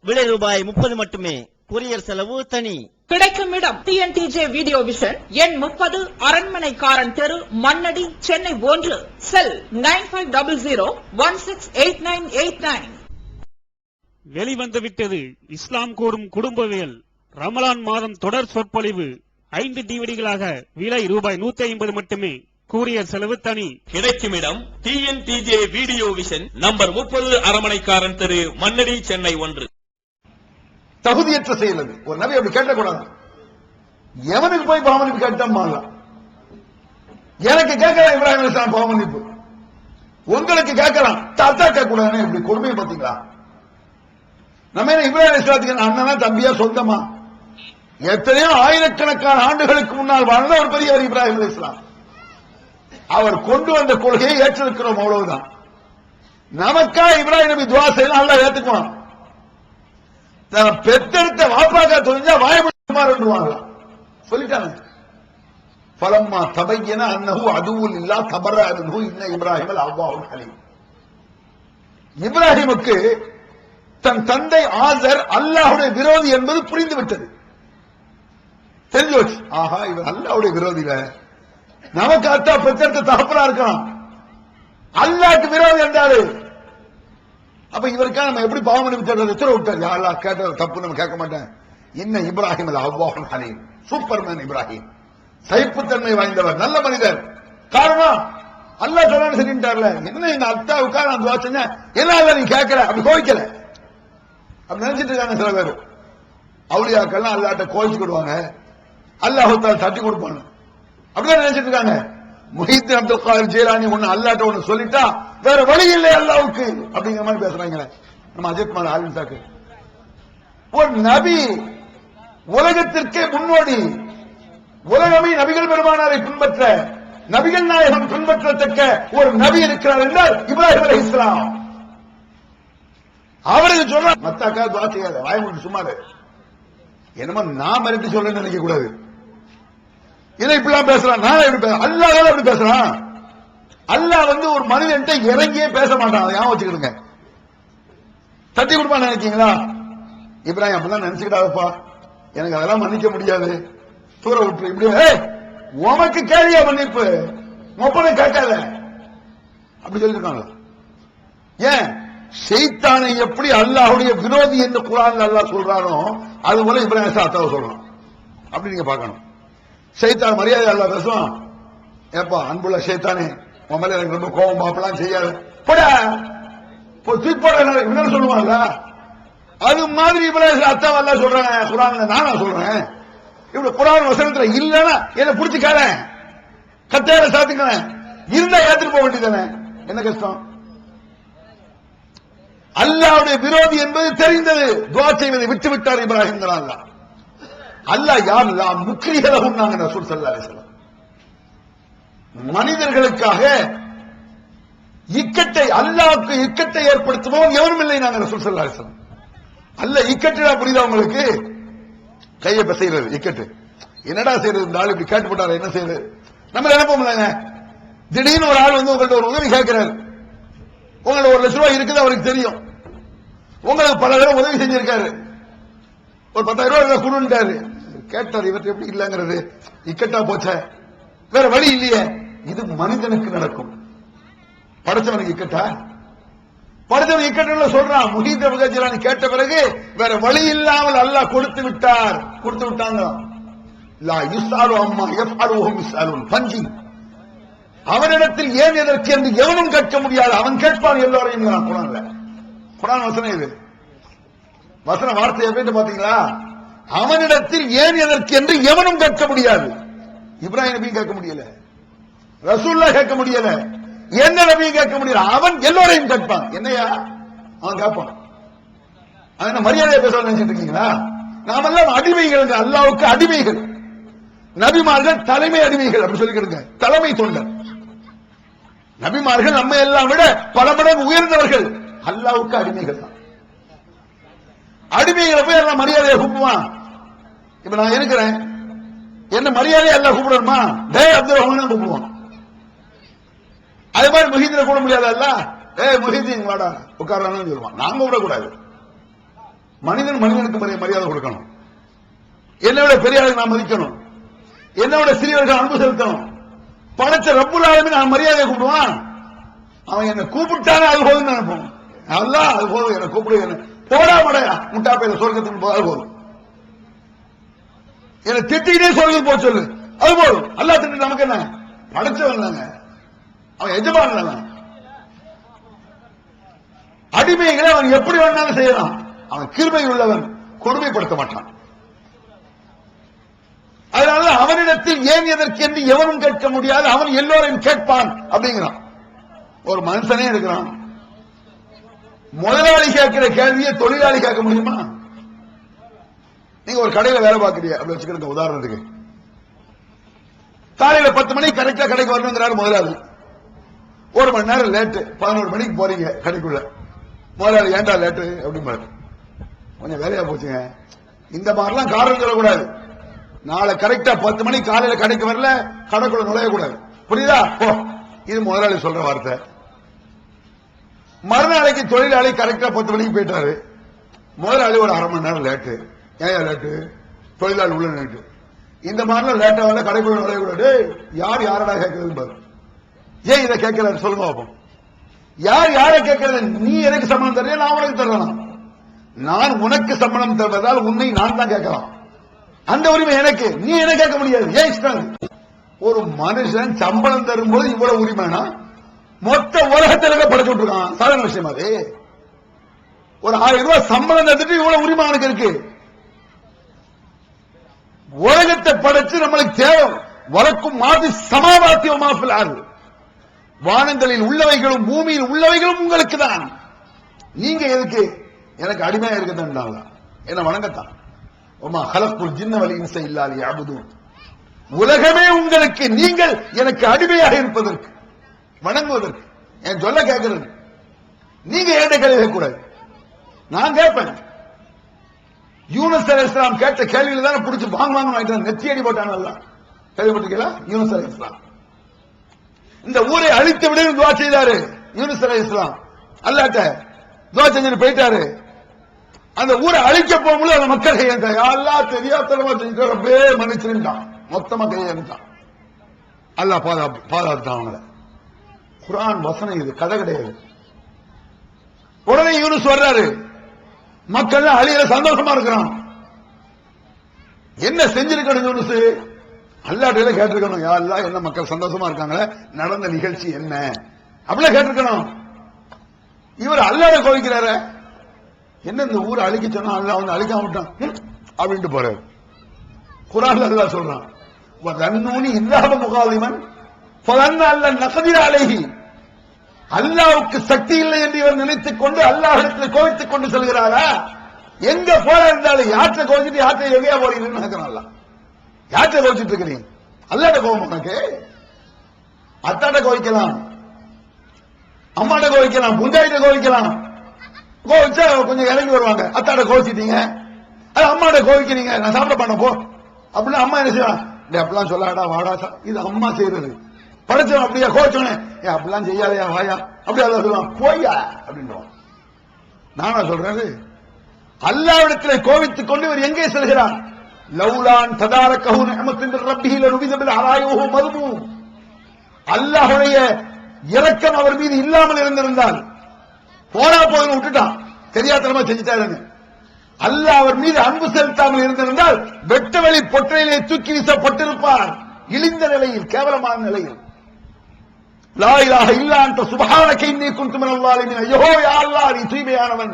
விலை ரூபாய் 30 மட்டுமே, கொரியர் செலவு தனி. கிடைக்கும் இடம் TNTJ வீடியோ விஷன், எண் 30, அரண்மனைக்காரன் தெரு, மண்ணடி, சென்னை 1. செல் 9500168989. வெளிவந்துவிட்டது இஸ்லாம் கூறும் குடும்பவியல் ரமலான் மாதம் தொடர் சொற்பொழிவு 5 டிவிடிகளாக, விலை ரூபாய் 150 மட்டுமே, கூரியர் செலவு தனி. கிடைக்கும் இடம் TNTJ வீடியோ விஷன், நம்பர் 30, அரண்மனைக்காரன் தெரு, மண்ணடி, சென்னை 1. தகுதியற்ற செயல் அது. ஒரு நபி அப்படி கேட்கக்கூடாது. எவனுக்கு போய் பாவமன்னிப்பு கேட்டோம்? எனக்கு கேட்கலாம் இப்ராஹிம் அலைஹிஸ்ஸலாம் பாவமன்னிப்பு, உங்களுக்கு கேட்கலாம். தாத்தா கேட்கக்கூடாது. இப்படி கொடுமையை பார்த்தீங்களா? நம்ம என்ன இப்ராஹிம் அலைஹிஸ்ஸலாத்துக்கு அண்ணனா தம்பியா சொந்தமா? எத்தனையோ ஆயிரக்கணக்கான ஆண்டுகளுக்கு முன்னால் வாழ்ந்த ஒரு பெரியவர் இப்ராஹிம் அலைஹிஸ்ஸலாம். அவர் கொண்டு வந்த கொள்கையை ஏற்றிருக்கிறோம், அவ்வளவுதான். நமக்கா இப்ராஹிம் நபி துவா செய்யலாம், அல்லாஹ் ஏத்துக்குவான். பெத்தெடுத்த வாப்பாக்கா தெரிஞ்சா வாயமுடிவாங்க சொல்லிட்டாங்க. பலம்மா தபையன அன்னஹு அதுவுல் இல்லா தபர அன்ஹு இன்ன இப்ராஹிம் அவ்வாஹுல் ஹலீம். இப்ராஹிமுக்கு தன் தந்தை ஆசர் அல்லாஹ்வுடைய விரோதி என்பது புரிந்து விட்டது, தெரிஞ்சு வச்சு. ஆஹா, இவர் அல்லாஹ்வுடைய விரோதில, நமக்கு அத்தா பெத்தெடுத்த தகப்பனா இருக்கலாம், அல்லாஹ்க்கு விரோதி என்றாரு. அப்ப இவருக்கா நம்ம எப்படி பாவமன்னிப்பு தேடுறது? உத்தரவு விட்டார். யா அல்லாஹ், கேட்டது தப்பு, நம்ம கேட்க மாட்டேன். இன்ன இப்ராஹிம் அவ்வாஹுல் ஹலீம், சூப்பர்மேன் இப்ராஹிம், சகிப்புத்தன்மை வாய்ந்தவர், நல்ல மனிதர். காரணம் அல்லாஹ் சொன்னான்னு சொல்லிட்டார்ல. என்ன எங்க அத்தாவுக்கா நான் துவா செஞ்சேன், என்ன நீ கேட்கல, அப்படி கோவிக்கல, அப்படி நினைச்சிட்டு இருக்காங்க சில பேர். அவுலியாக்கள்லாம் அல்லாட்ட கோவிச்சுக்கிடுவாங்க, அல்லாஹ் தட்டி கொடுப்பாங்க, அப்படிதான் நினைச்சிட்டு இருக்காங்க. முஹித்தீன் அப்துல் காதிர் ஜீலானி ஒண்ணு அல்லாட்ட ஒண்ணு சொல்லிட்டா வேற வழி இல்லை அல்லாவுக்கு அப்படிங்கிற மாதிரி பேசுறாங்க நம்ம அஜித் குமார் ஆலிம்சாக்கு. ஒரு நபி உலகத்திற்கே முன்னோடி, உலகமே நபிகள் பெருமானாரை பின்பற்ற, நபிகள் நாயகம் பின்பற்றத்தக்க ஒரு நபி இருக்கிறார் என்றால் இப்ராஹிம் அலைஹிஸ்ஸலாம். அவருக்கு சொல்ற மத்தாக்கா துவா செய்யாத, வாய்மொழி சும்மாரு, என்னமோ நான் மிரட்டி சொல்றேன்னு நினைக்க கூடாது. இதை இப்படிலாம் பேசுறான், நான் எப்படி பேசுறேன்? அல்லாஹ் எப்படி பேசுறான்? அல்லாஹ் ஒரு மனிதன் இறங்கியே பேச மாட்டான், அதை ஞாபகம் வச்சுக்கிடுங்க. தட்டி கொடுப்பான்னு நினைக்கீங்களா? இப்ராஹிம் அப்படிலாம் நினைச்சுக்கிட்டாதப்பா, எனக்கு அதெல்லாம் மன்னிக்க முடியாது, தூர விட்டு இப்படி உனக்கு கேள்வியா மன்னிப்பு, மொப்பனை கேட்காத அப்படி சொல்லிருக்காங்க. ஏன் ஷைத்தானை எப்படி அல்லாஹ்வுடைய விரோதி என்று குர்ஆன்ல அல்லாஹ் சொல்றானோ அது போல இப்ராஹிம் அத்தாவை சொல்றான். அப்படி நீங்க பார்க்கணும். ஷைத்தான் மரியாதை அல்லாஹ் பேசுவான், ஏப்பா அன்புள்ள ஷைத்தானே, உன் மேல எனக்கு ரொம்ப கோபம், அப்பெல்லாம் செய்யாது, போட போட என்ன சொல்லுவாங்கல்ல, அது மாதிரி இப்ராஹிம் அத்தாவை அல்லாஹ் சொல்றாங்க குர்ஆன்ல. நானா சொல்றேன்? இப்படி குர்ஆன் வசனத்துல இல்லன்னா என்ன புடிச்சுக்காத, கத்தையால சாத்துக்கிறேன், இருந்தா ஏத்துட்டு போக வேண்டியதானே, என்ன கஷ்டம்? அல்லாஹ்வுடைய விரோதி என்பது தெரிந்தது, துஆ செய்வதை விட்டு விட்டார் இப்ராஹிம். அல்லாஹ் யாரெல்லாம் முக்ரிஹலஹும் நாங்க ரசூல் ஸல்லல்லாஹு அலைஹி வஸல்லம், மனிதர்களுக்காக இக்கட்டை, அல்லாஹ்வுக்கு இக்கட்டை ஏற்படுத்துவோம் எவரும் இல்லை நாங்க ரசூல் ஸல்லல்லாஹு அலைஹி வஸல்லம். அல்லாஹ் இக்கட்டுடா புரியுதா உங்களுக்கு? கையை பசைறது இக்கட்டு, என்னடா செய்யறது? இந்த ஆள் இப்படி கேட்டு போட்டாரு, என்ன செய்யறது? நம்ம நினைப்போம் இல்லைங்க, திடீர்னு ஒரு ஆள் உங்கள்ட்ட ஒரு உதவி கேட்கிறாரு, உங்களோட 1 லட்சம் ரூபாய் இருக்குது அவருக்கு தெரியும், உங்களுக்கு பல தடவை உதவி செஞ்சிருக்காரு, ஒரு 10,000 ரூபாய் கொடுன்ட்டாரு, கேட்டார், இவற்றை எப்படி இல்லங்கிறது இக்கட்டா போச்ச, வேற வழி இல்லையே. இது மனிதனுக்கு நடக்கும், படைச்சவனுக்கு இக்கட்டா? படைச்சவன் இக்கட்டு சொல்றான். முஹீத் அப்துல் ஜிலானி கேட்ட பிறகு வேற வழி இல்லாமல் அல்லாஹ் கொடுத்து விட்டார், கொடுத்து விட்டாங்க. லா யுஸ்அலு அம்மா யஃஅலுஹும் யுஸ்அலுன், பஞ்சி, அவனிடத்தில் ஏன் எதற்கு என்று எவனும் கேட்க முடியாது, அவன் கேட்பான் எல்லோரையும். குர்ஆன்ல, குர்ஆன் வசனம் இது, வசன வார்த்தையை போயிட்டு பாத்தீங்களா? அவனிடத்தில் ஏன் எதற்கு என்று எவனும் கேட்க முடியாது. இப்ராஹிம் நபியும் கேட்க முடியல. ரசூலுல்லாஹ் கேட்க முடியல, எந்த நபியும் கேட்க முடியல. அவன் எல்லோரையும் கேட்பான். என்னையா அவன் கேட்பான். அவன் மரியாதையை பேச நினைச்சிட்டு இருக்கீங்களா? நாமெல்லாம் அடிமைகள், அல்லாஹ்வுக்கு அடிமைகள். நபிமார்கள் தலைமை அடிமைகள் அப்படி சொல்லிக்கிடுங்க. தலைமை தொண்டர். நபிமார்கள் நம்ம எல்லாம் விட பல மடங்கு உயர்ந்தவர்கள். அல்லாஹ்வுக்கு அடிமைகள் தான். அடிமைகளை போய் எல்லாம் மரியாதையை கூப்பிடுவான். இப்ப நான் இருக்கிறேன், என்ன மரியாதையை எல்லாம் கூப்பிடணுமா? டே அப்துல் ரஹ்மான் கூப்பிடுவான். அதே மாதிரி முஹிதீனை கூட முடியாதல்ல. முஹிதீன் வாடா உட்கார்றான்னு சொல்லுவான். நாம விடக்கூடாது. மனிதன் மனிதனுக்கு மரியாதை கொடுக்கணும். என்னை விட பெரிய ஆளுக்கு நான் மதிக்கணும். என்னை விட சிறியவர்கள் அன்பு செலுத்தணும். படைச்ச ரப்புல் ஆலமீன் நான் மரியாதையை கூப்பிடுவான். அவன் என்ன கூப்பிட்டானே அது போதும் நினைப்போம். அல்லாஹ் அது போதும், என்ன கூப்பிடு, என்ன போடா மடையா முட்டா பையில சொர்க்கத்துக்கு போது போதும். என்ன திட்டிக்கிட்டே சொர்க்கத்துக்கு போக சொல்லு, அது போதும். அல்லாஹ் திட்டு நமக்கு என்ன? படைச்சவன் இல்லைங்க, அவன் எஜமான் இல்லைங்க. அடிமைகளை அவன் எப்படி வேணாலும் செய்யலாம். அவன் கிருபை உள்ளவன், கொடுமைப்படுத்த மாட்டான். அதனால அவனிடத்தில் ஏன் எதற்கு என்று எவனும் கேட்க முடியாது. அவன் எல்லோரையும் கேட்பான் அப்படிங்கிறான். ஒரு மனுஷனே இருக்கிறான், முதலாளி கேட்கிற கேள்வியை தொழிலாளி கேட்க முடியுமா? நீங்க ஒரு கடையில வேலை பார்க்கறீங்க அப்படி வச்சுக்கிற உதாரணத்துக்கு, காலையில 10 மணிக்கு கரெக்டா கடைக்கு வரணுங்கிறாரு முதலாளி. 1 மணி நேரம் லேட்டு, 11 மணிக்கு போறீங்க கடைக்குள்ள. முதலாளி ஏன்டா லேட்டு அப்படிம்பாரு. கொஞ்சம் வேலையா போச்சுங்க. இந்த மாதிரிலாம் காரணம் சொல்லக்கூடாது. நாளை கரெக்டா 10 மணிக்கு காலையில கடைக்கு வரல, கடைக்குள்ள நுழையக்கூடாது. புரியுதா? இது முதலாளி சொல்ற வார்த்தை. மறுநாளைக்கு தொழிலாளி கரெக்டா 10 மணிக்கு போயிட்டாரு. முதலாளி ஒரு 1/2 மணி நேரம் லேட்டு. ஏன் லேட்டு? தொழிலாளி உள்ள லேட்டு. இந்த மாதிரிலாம் லேட்டா வரல, கடைக்குள்ள நுழையக்கூடாது. யார் யாரடா கேட்கறது பாரு. ஏன் இதை கேட்கிறாரு சொல்லுங்க பாப்போம். யார் யாரை கேட்கறது? நீ எனக்கு சம்பளம் தரையா, நான் உனக்கு தரலாம். நான் உனக்கு சம்பளம் தருவதால் உன்னை நான் தான் கேட்கலாம். அந்த உரிமை எனக்கு, நீ என்ன கேட்க முடியாது. ஏன் இஷ்டம்? ஒரு மனுஷன் சம்பளம் தரும்போது இவ்வளவு உரிமைனா மொத்த உலகத்தில படைச்சு விட்டுருக்கான். சாதாரண விஷயம் அது. ஒரு 1000 ரூபாய் சம்பளம் தந்துட்டு இவ்வளவு உரிமை அவனுக்கு இருக்கு. உலகத்தை படைச்சு நம்மளுக்கு தேவை. வழக்கும் மாதிரி சமாவாத்தியமாப்பில் ஆறு. வானங்களில் உள்ளவைகளும் பூமியில் உள்ளவைகளும் உங்களுக்கு தான். நீங்க எதுக்கு எனக்கு அடிமையா இருக்கத்தான்? என்ன வணங்கத்தான். உலகமே உங்களுக்கு, நீங்கள் எனக்கு அடிமையாக இருப்பதற்கு, வணங்குவதற்கு, என் சொல்ல கேட்கிறது. நீங்க ஏண்ட கேள்வி கூடாது, நான் கேட்பேன். யூனுஸ் அலைஹிஸ்ஸலாம் கேட்ட கேள்வியில தானே பிடிச்சி வாங்க நெத்தியடி போட்டானல்ல. கேள்விப்பட்டிருக்கீங்களா? யூனுஸ் அலைஹிஸ்ஸலாம் இந்த ஊரை அழித்து விட துவா செய்தாரு. யூனுஸ் அலைஹிஸ்ஸலாம் அல்லாஹ்ட்ட துவா செஞ்சுட்டு போயிட்டாரு. அந்த ஊரை அழிக்க போகும்போது அந்த மக்கள் கையெழுத்தாங்க. அல்லாஹ் தெரியாதனமா செஞ்சே மன்னிச்சிருந்தான். மொத்தமா கையெழுத்தான். அல்லாஹ் பாதுகாத்தான் அவங்கள. குர்ஆன் வசனம் இது, கதை கிடையாது. உடனே யூனுஸ் வர்றாரு. மக்கள் அழியில சந்தோஷமா இருக்கிறான். என்ன செஞ்சிருக்கணும் யூனுஸ்? அல்லாஹ்ட்ட கேட்டிருக்கணும். யா அல்லாஹ், என்ன மக்கள் சந்தோஷமா இருக்காங்களே, நடந்த நிகழ்ச்சி என்ன அப்படிலாம் கேட்டிருக்கணும். இவர் அல்லாஹ்வை கோவிக்கிறாரு. என்ன இந்த ஊரை அழிக்க சொன்னா அல்லாஹ் வந்து அழிக்காம விட்டான் அப்படின்ட்டு போறாரு. குர்ஆன்ல அல்லாஹ் சொல்றான், வதன்னூனி இல்லாஹ முகாலிமன் ஃபதன்ன அல்ல நக்திர அலைஹி. அல்லாஹ்வுக்கு சக்தி இல்லை என்று இவர் நினைத்துக் கொண்டு அல்லாஹ்விடத்தில் கோவித்துக் கொண்டு செல்கிறாரா? எங்க போற இருந்தாலும் யாற்றை கோவிச்சிட்டு யாற்றை எங்கேயா போறீங்கன்னு நினைக்கிறான். யாற்றை கோவிச்சிட்டு இருக்கிறீங்க? அல்லாஹ்ட்ட கோவம் உனக்கு? அத்தாட்ட கோவிக்கலாம், அம்மாட்ட கோவிக்கலாம், புஞ்சாயிட்ட கோவிக்கலாம். கோவிச்சா கொஞ்சம் இறங்கி வருவாங்க. அத்தாட்ட கோவிச்சிட்டீங்க, அது அம்மாட்ட கோவிக்கிறீங்க, நான் சாப்பிட பண்ண போ அப்படின்னு அம்மா என்ன செய்வான்? அப்படிலாம் சொல்லாடா வாடா, இது அம்மா செய்யறது. படைச்சவன் அப்படியா கோச்சோனே அப்படிலாம் செய்யாதையா வாயா அப்படி அல்லாஹ் சொல்லுவான், போயா அப்படின்றான். நானா சொல்றது? அல்லாஹ்விடத்தில் கோவித்துக் கொண்டு இவர் எங்கே செல்கிறார்? லௌலான் ததாரகஹு நிஅமத்தின் ரப்பிஹி லருபித பில் அராயுஹு மதுமூம். அல்லாஹ்வுடைய இரக்கம் அவர் மீது இல்லாமல் இருந்திருந்தால், போனா போதும் விட்டுட்டான், தெரியாதனமா செஞ்சுட்டாருன்னு. அல்லாஹ் அவர் மீது அன்பு செலுத்தாமல் இருந்திருந்தால் வெட்டவெளி பொற்றையிலே தூக்கி வீசப்பட்டிருப்பார், இழிந்த நிலையில், கேவலமான நிலையில். லா இலாஹ இல்லா அன்த சுப்ஹானக இன்னீ குன்து மினல் ஸாலிமீன். ஐயோ யா அல்லாஹ், நீ தூய்மையானவன்,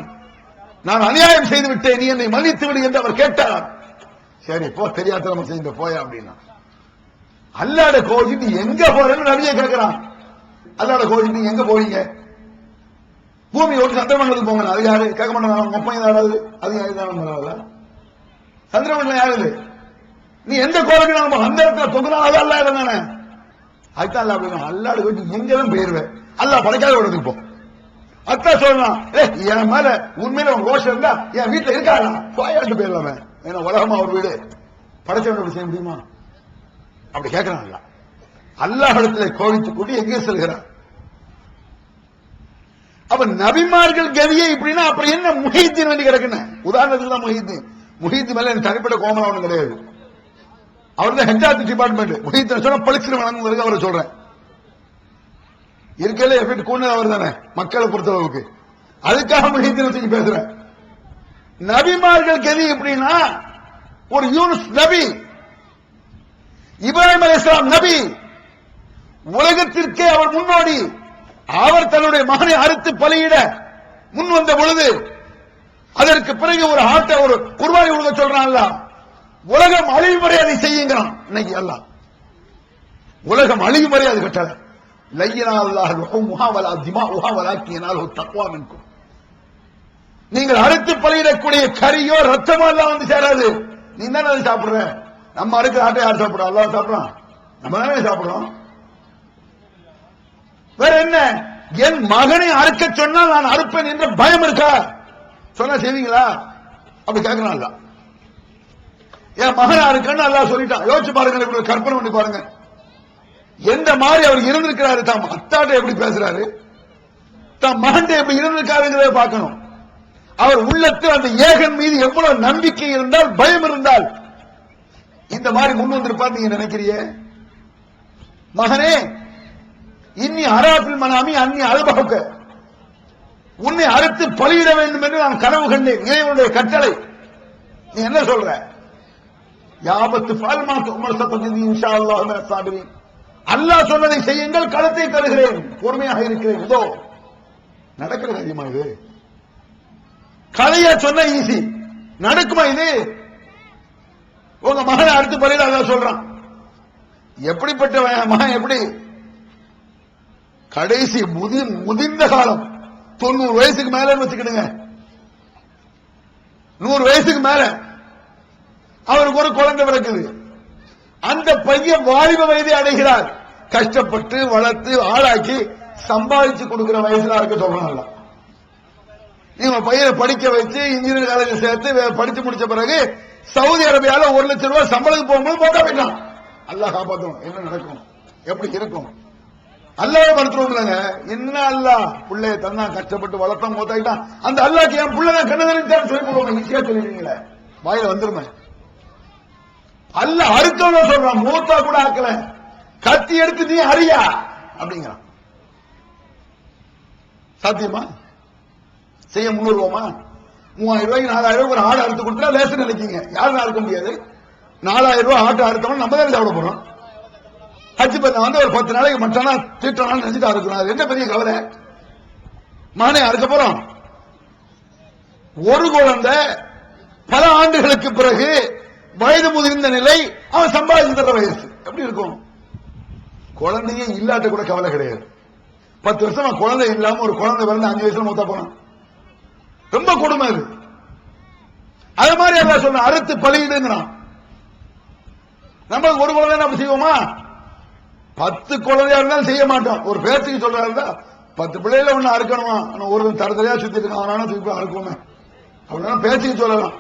நான் அநியாயம் செய்து விட்டேன், நீ என்னை மன்னித்து விடு என்று அவர் கேட்டார். சரி போ, தெரியாதனமா செஞ்சு போயா அப்படின்னா. அல்லாட கோவிச்சுட்டு எங்க போறேன்னு நபியை கேட்கிறான். அல்லாட கோவிச்சுட்டு எங்க போறீங்க? பூமி ஓட்டு சந்திரமண்டலத்துக்கு போங்க. அது யாரு கேட்க மாட்டாங்க. மொப்பம் ஏதாவது அது யாரு? சந்திரமண்டலம் யாரு? நீ எந்த கோவிலுக்கு நாங்க அந்த இடத்துல தொகுனா அது அல்ல தானே. அதுதான் அல்ல அப்படின்னா அல்லாட கோவிச்சு எங்கதான் போயிருவேன். அல்லா படைக்காத இடத்துக்கு போ. அத்தா சொல்லலாம், என் மேல உண்மையில உங்க ரோஷம் இருந்தா என் வீட்டுல இருக்காங்க போயாட்டு போயிடலாமே. ஏன்னா உலகமா ஒரு வீடு படைச்சவன் செய்ய முடியுமா? அப்படி கேட்கிறான். அல்லாஹ் இடத்துல கோவித்துக் கொண்டு எங்கே செல்கிறார்? அப்ப நபிமார்கள் கதியே இப்படின்னா அப்புறம் என்ன முஹீத்தீன் வேண்டி கிடக்குன்னு. உதாரணத்துக்கு தான் முஹீத்தீன் மேல எனக்கு தனிப்பட்ட கோமலம் ஒன்றும் கிடையாது. அவர் தான் head of the department. Mohideen சொன்னா பளிச்சு வணங்குவதற்கு அவரை சொல்றேன். இருக்கல எஃபெக்ட் கூடது அவர் தானே மக்களை பொறுத்தளவுக்கு. அதுக்காக முஹீத்தீன் வச்சு பேசுறேன். நபிமார்கள் கதி எப்படின்னா ஒரு யூனுஸ் நபி, இப்ராஹிம் அலைஹிஸ்ஸலாம் நபி, உலகத்திற்கே அவர் முன்னோடி. அவர் தன்னுடைய மகனை அறுத்து பலியிட முன் வந்த பொழுது அதற்கு பிறகு ஒரு ஆட்டை ஒரு குர்பானி கொடுக்க சொல்றான். உலகம் அழிவு வரை அதை செய்யுங்கிறான். இன்னைக்கு எல்லாம் உலகம் அழிவு வரை அது கட்டளை. நீங்கள் அறுத்து பலியிடக்கூடிய கரியோ ரத்தமோ எல்லாம் வந்து சேராது. நீ தானே அதை சாப்பிடுற. நம்ம அறுக்கிற ஆட்டை யார் சாப்பிடுறோம்? அல்லாஹ் சாப்பிடுறான். நம்ம தானே சாப்பிடுறோம். வேற என்ன? என் மகனை அறுக்க சொன்னால் நான் அறுப்பேன் என்ற பயம் இருக்கா? சொன்னா செய்வீங்களா? அப்படி கேட்கறான். என் மகனை அறுக்கன்னு அல்லாஹ் சொல்லிட்டான். யோசிச்சு பாருங்க, இப்படி கற்பனை பண்ணி பாருங்க. எந்த மாதிரி அவர் இருந்திருக்கிறாரு, தாம் அத்தாட்ட எப்படி பேசுறாரு, தாம் மகன் எப்படி இருந்திருக்காருங்கிறத பார்க்கணும். அவர் உள்ளத்தில் அந்த ஏகன் மீது எவ்வளவு நம்பிக்கை இருந்தால், பயம் இருந்தால் இந்த மாதிரி முன் வந்திருப்பார் நீங்க நினைக்கிறீங்க? மகனே, இன்னி அராபில் மனாமி அன்னி அல்பக, உன்னை அறுத்து பலியிட வேண்டும் என்று நான் கனவு கண்டேன். இறைவனுடைய கட்டளை. நீ என்ன சொல்ற? யாபத்து ஃபால்மாத்து உமர் சத்ததி இன்ஷா அல்லாஹ் மின ஸாபிரீன். அல்லாஹ் சொன்னதை செய்யுங்கள், களத்தை தருகிறேன், பொறுமையாக இருக்கிறேன். இதோ நடக்கிற காரியமா இது? கலையா சொன்ன ஈஸி, நடக்குமா இது? உங்க மகனை அறுத்து பலியிட அல்லாஹ் சொல்றான். எப்படிப்பட்ட மகன்? எப்படி கடைசி முதிர்ந்த காலம், 90 வயசுக்கு மேல வச்சுக்கிடுங்க. 100 வயசுக்கு மேல அவருக்கு ஒரு குழந்தை பிறக்குது. அந்த பையன் வாலிப வயதை அடைகிறார். கஷ்டப்பட்டு வளர்த்து ஆளாக்கி சம்பாதிச்சு கொடுக்கிற வயசுல இருக்க சொல்றாங்க. நீங்க பையனை படிக்க வச்சு இன்ஜினியரிங் காலேஜ் சேர்த்து படிச்சு முடிச்ச பிறகு சவுதி அரேபியால 1 லட்சம் ரூபாய் சம்பளத்துக்கு போகும்போது போட்டா போயிட்டான். அல்லாஹ் காப்பாற்றணும். என்ன நடக்கும்? எப்படி இருக்கும்? அல்லாஹ் படுத்துறோம்லங்க. என்ன அல்லாஹ் பிள்ளைய தன்னா கஷ்டப்பட்டு வளர்த்தான் போத்தாயிட்டான். அந்த அல்லாஹ்க்கு என் பிள்ளை தான் கண்ணதான் சொல்லி போடுவாங்க. ஈஸியா சொல்லிடுவீங்களே, வாயில வந்துருமே. அல்லாஹ் அறுத்தவங்க சொல்றான், மூத்தா கூட ஆக்கல, கத்தி எடுத்து நீ அறியா அப்படிங்கிறான். சாத்தியமா? செய்ய முன்னுருவோமா? 3000 ரூபாய்க்கு 4000 ரூபாய் ஒரு ஆடு அறுத்து கொடுத்தா லேசு நினைக்கீங்க. யாரும் அறுக்க முடியாது. 4000 ரூபாய் ஆட்டை அறுத்தவன் நம்ம தான் சாப்பிட போறோம். ஹஜ் பண்ண வந்து ஒரு 10 நாளைக்கு மட்டானா தீட்டான நினைச்சுட்டு அறுக்கணும். அது என்ன பெரிய கவலை? மகனை அறுக்க போறோம். ஒரு குழந்தை பல ஆண்டுகளுக்கு பிறகு வயது முதிர்ந்த நிலை, அவன் சம்பாதிச்சு தர வயசு எப்படி இருக்கும்? குழந்தையே இல்லாட்ட கூட கவலை கிடையாது. 10 வருஷம் குழந்தை இல்லாம ஒரு குழந்தை பிறந்து 5 வயசுல மூத்தா போறான். ரொம்ப கொடுமை அது. அது மாதிரி எல்லாம் சொன்ன அறுத்து பலியிடுங்கிறான். நம்ம ஒரு குழந்தை அப்படி செய்வோமா? 10 குழந்தையா இருந்தாலும் செய்ய மாட்டோம். ஒரு பேச்சுக்கு சொல்றாருந்தா 10 பிள்ளைல ஒண்ணு அறுக்கணுமா, ஒரு தரத்தலையா சுத்திட்டு அவனால தூக்கி அறுக்குமே அப்படின்னா பேச்சுக்கு சொல்லலாம்.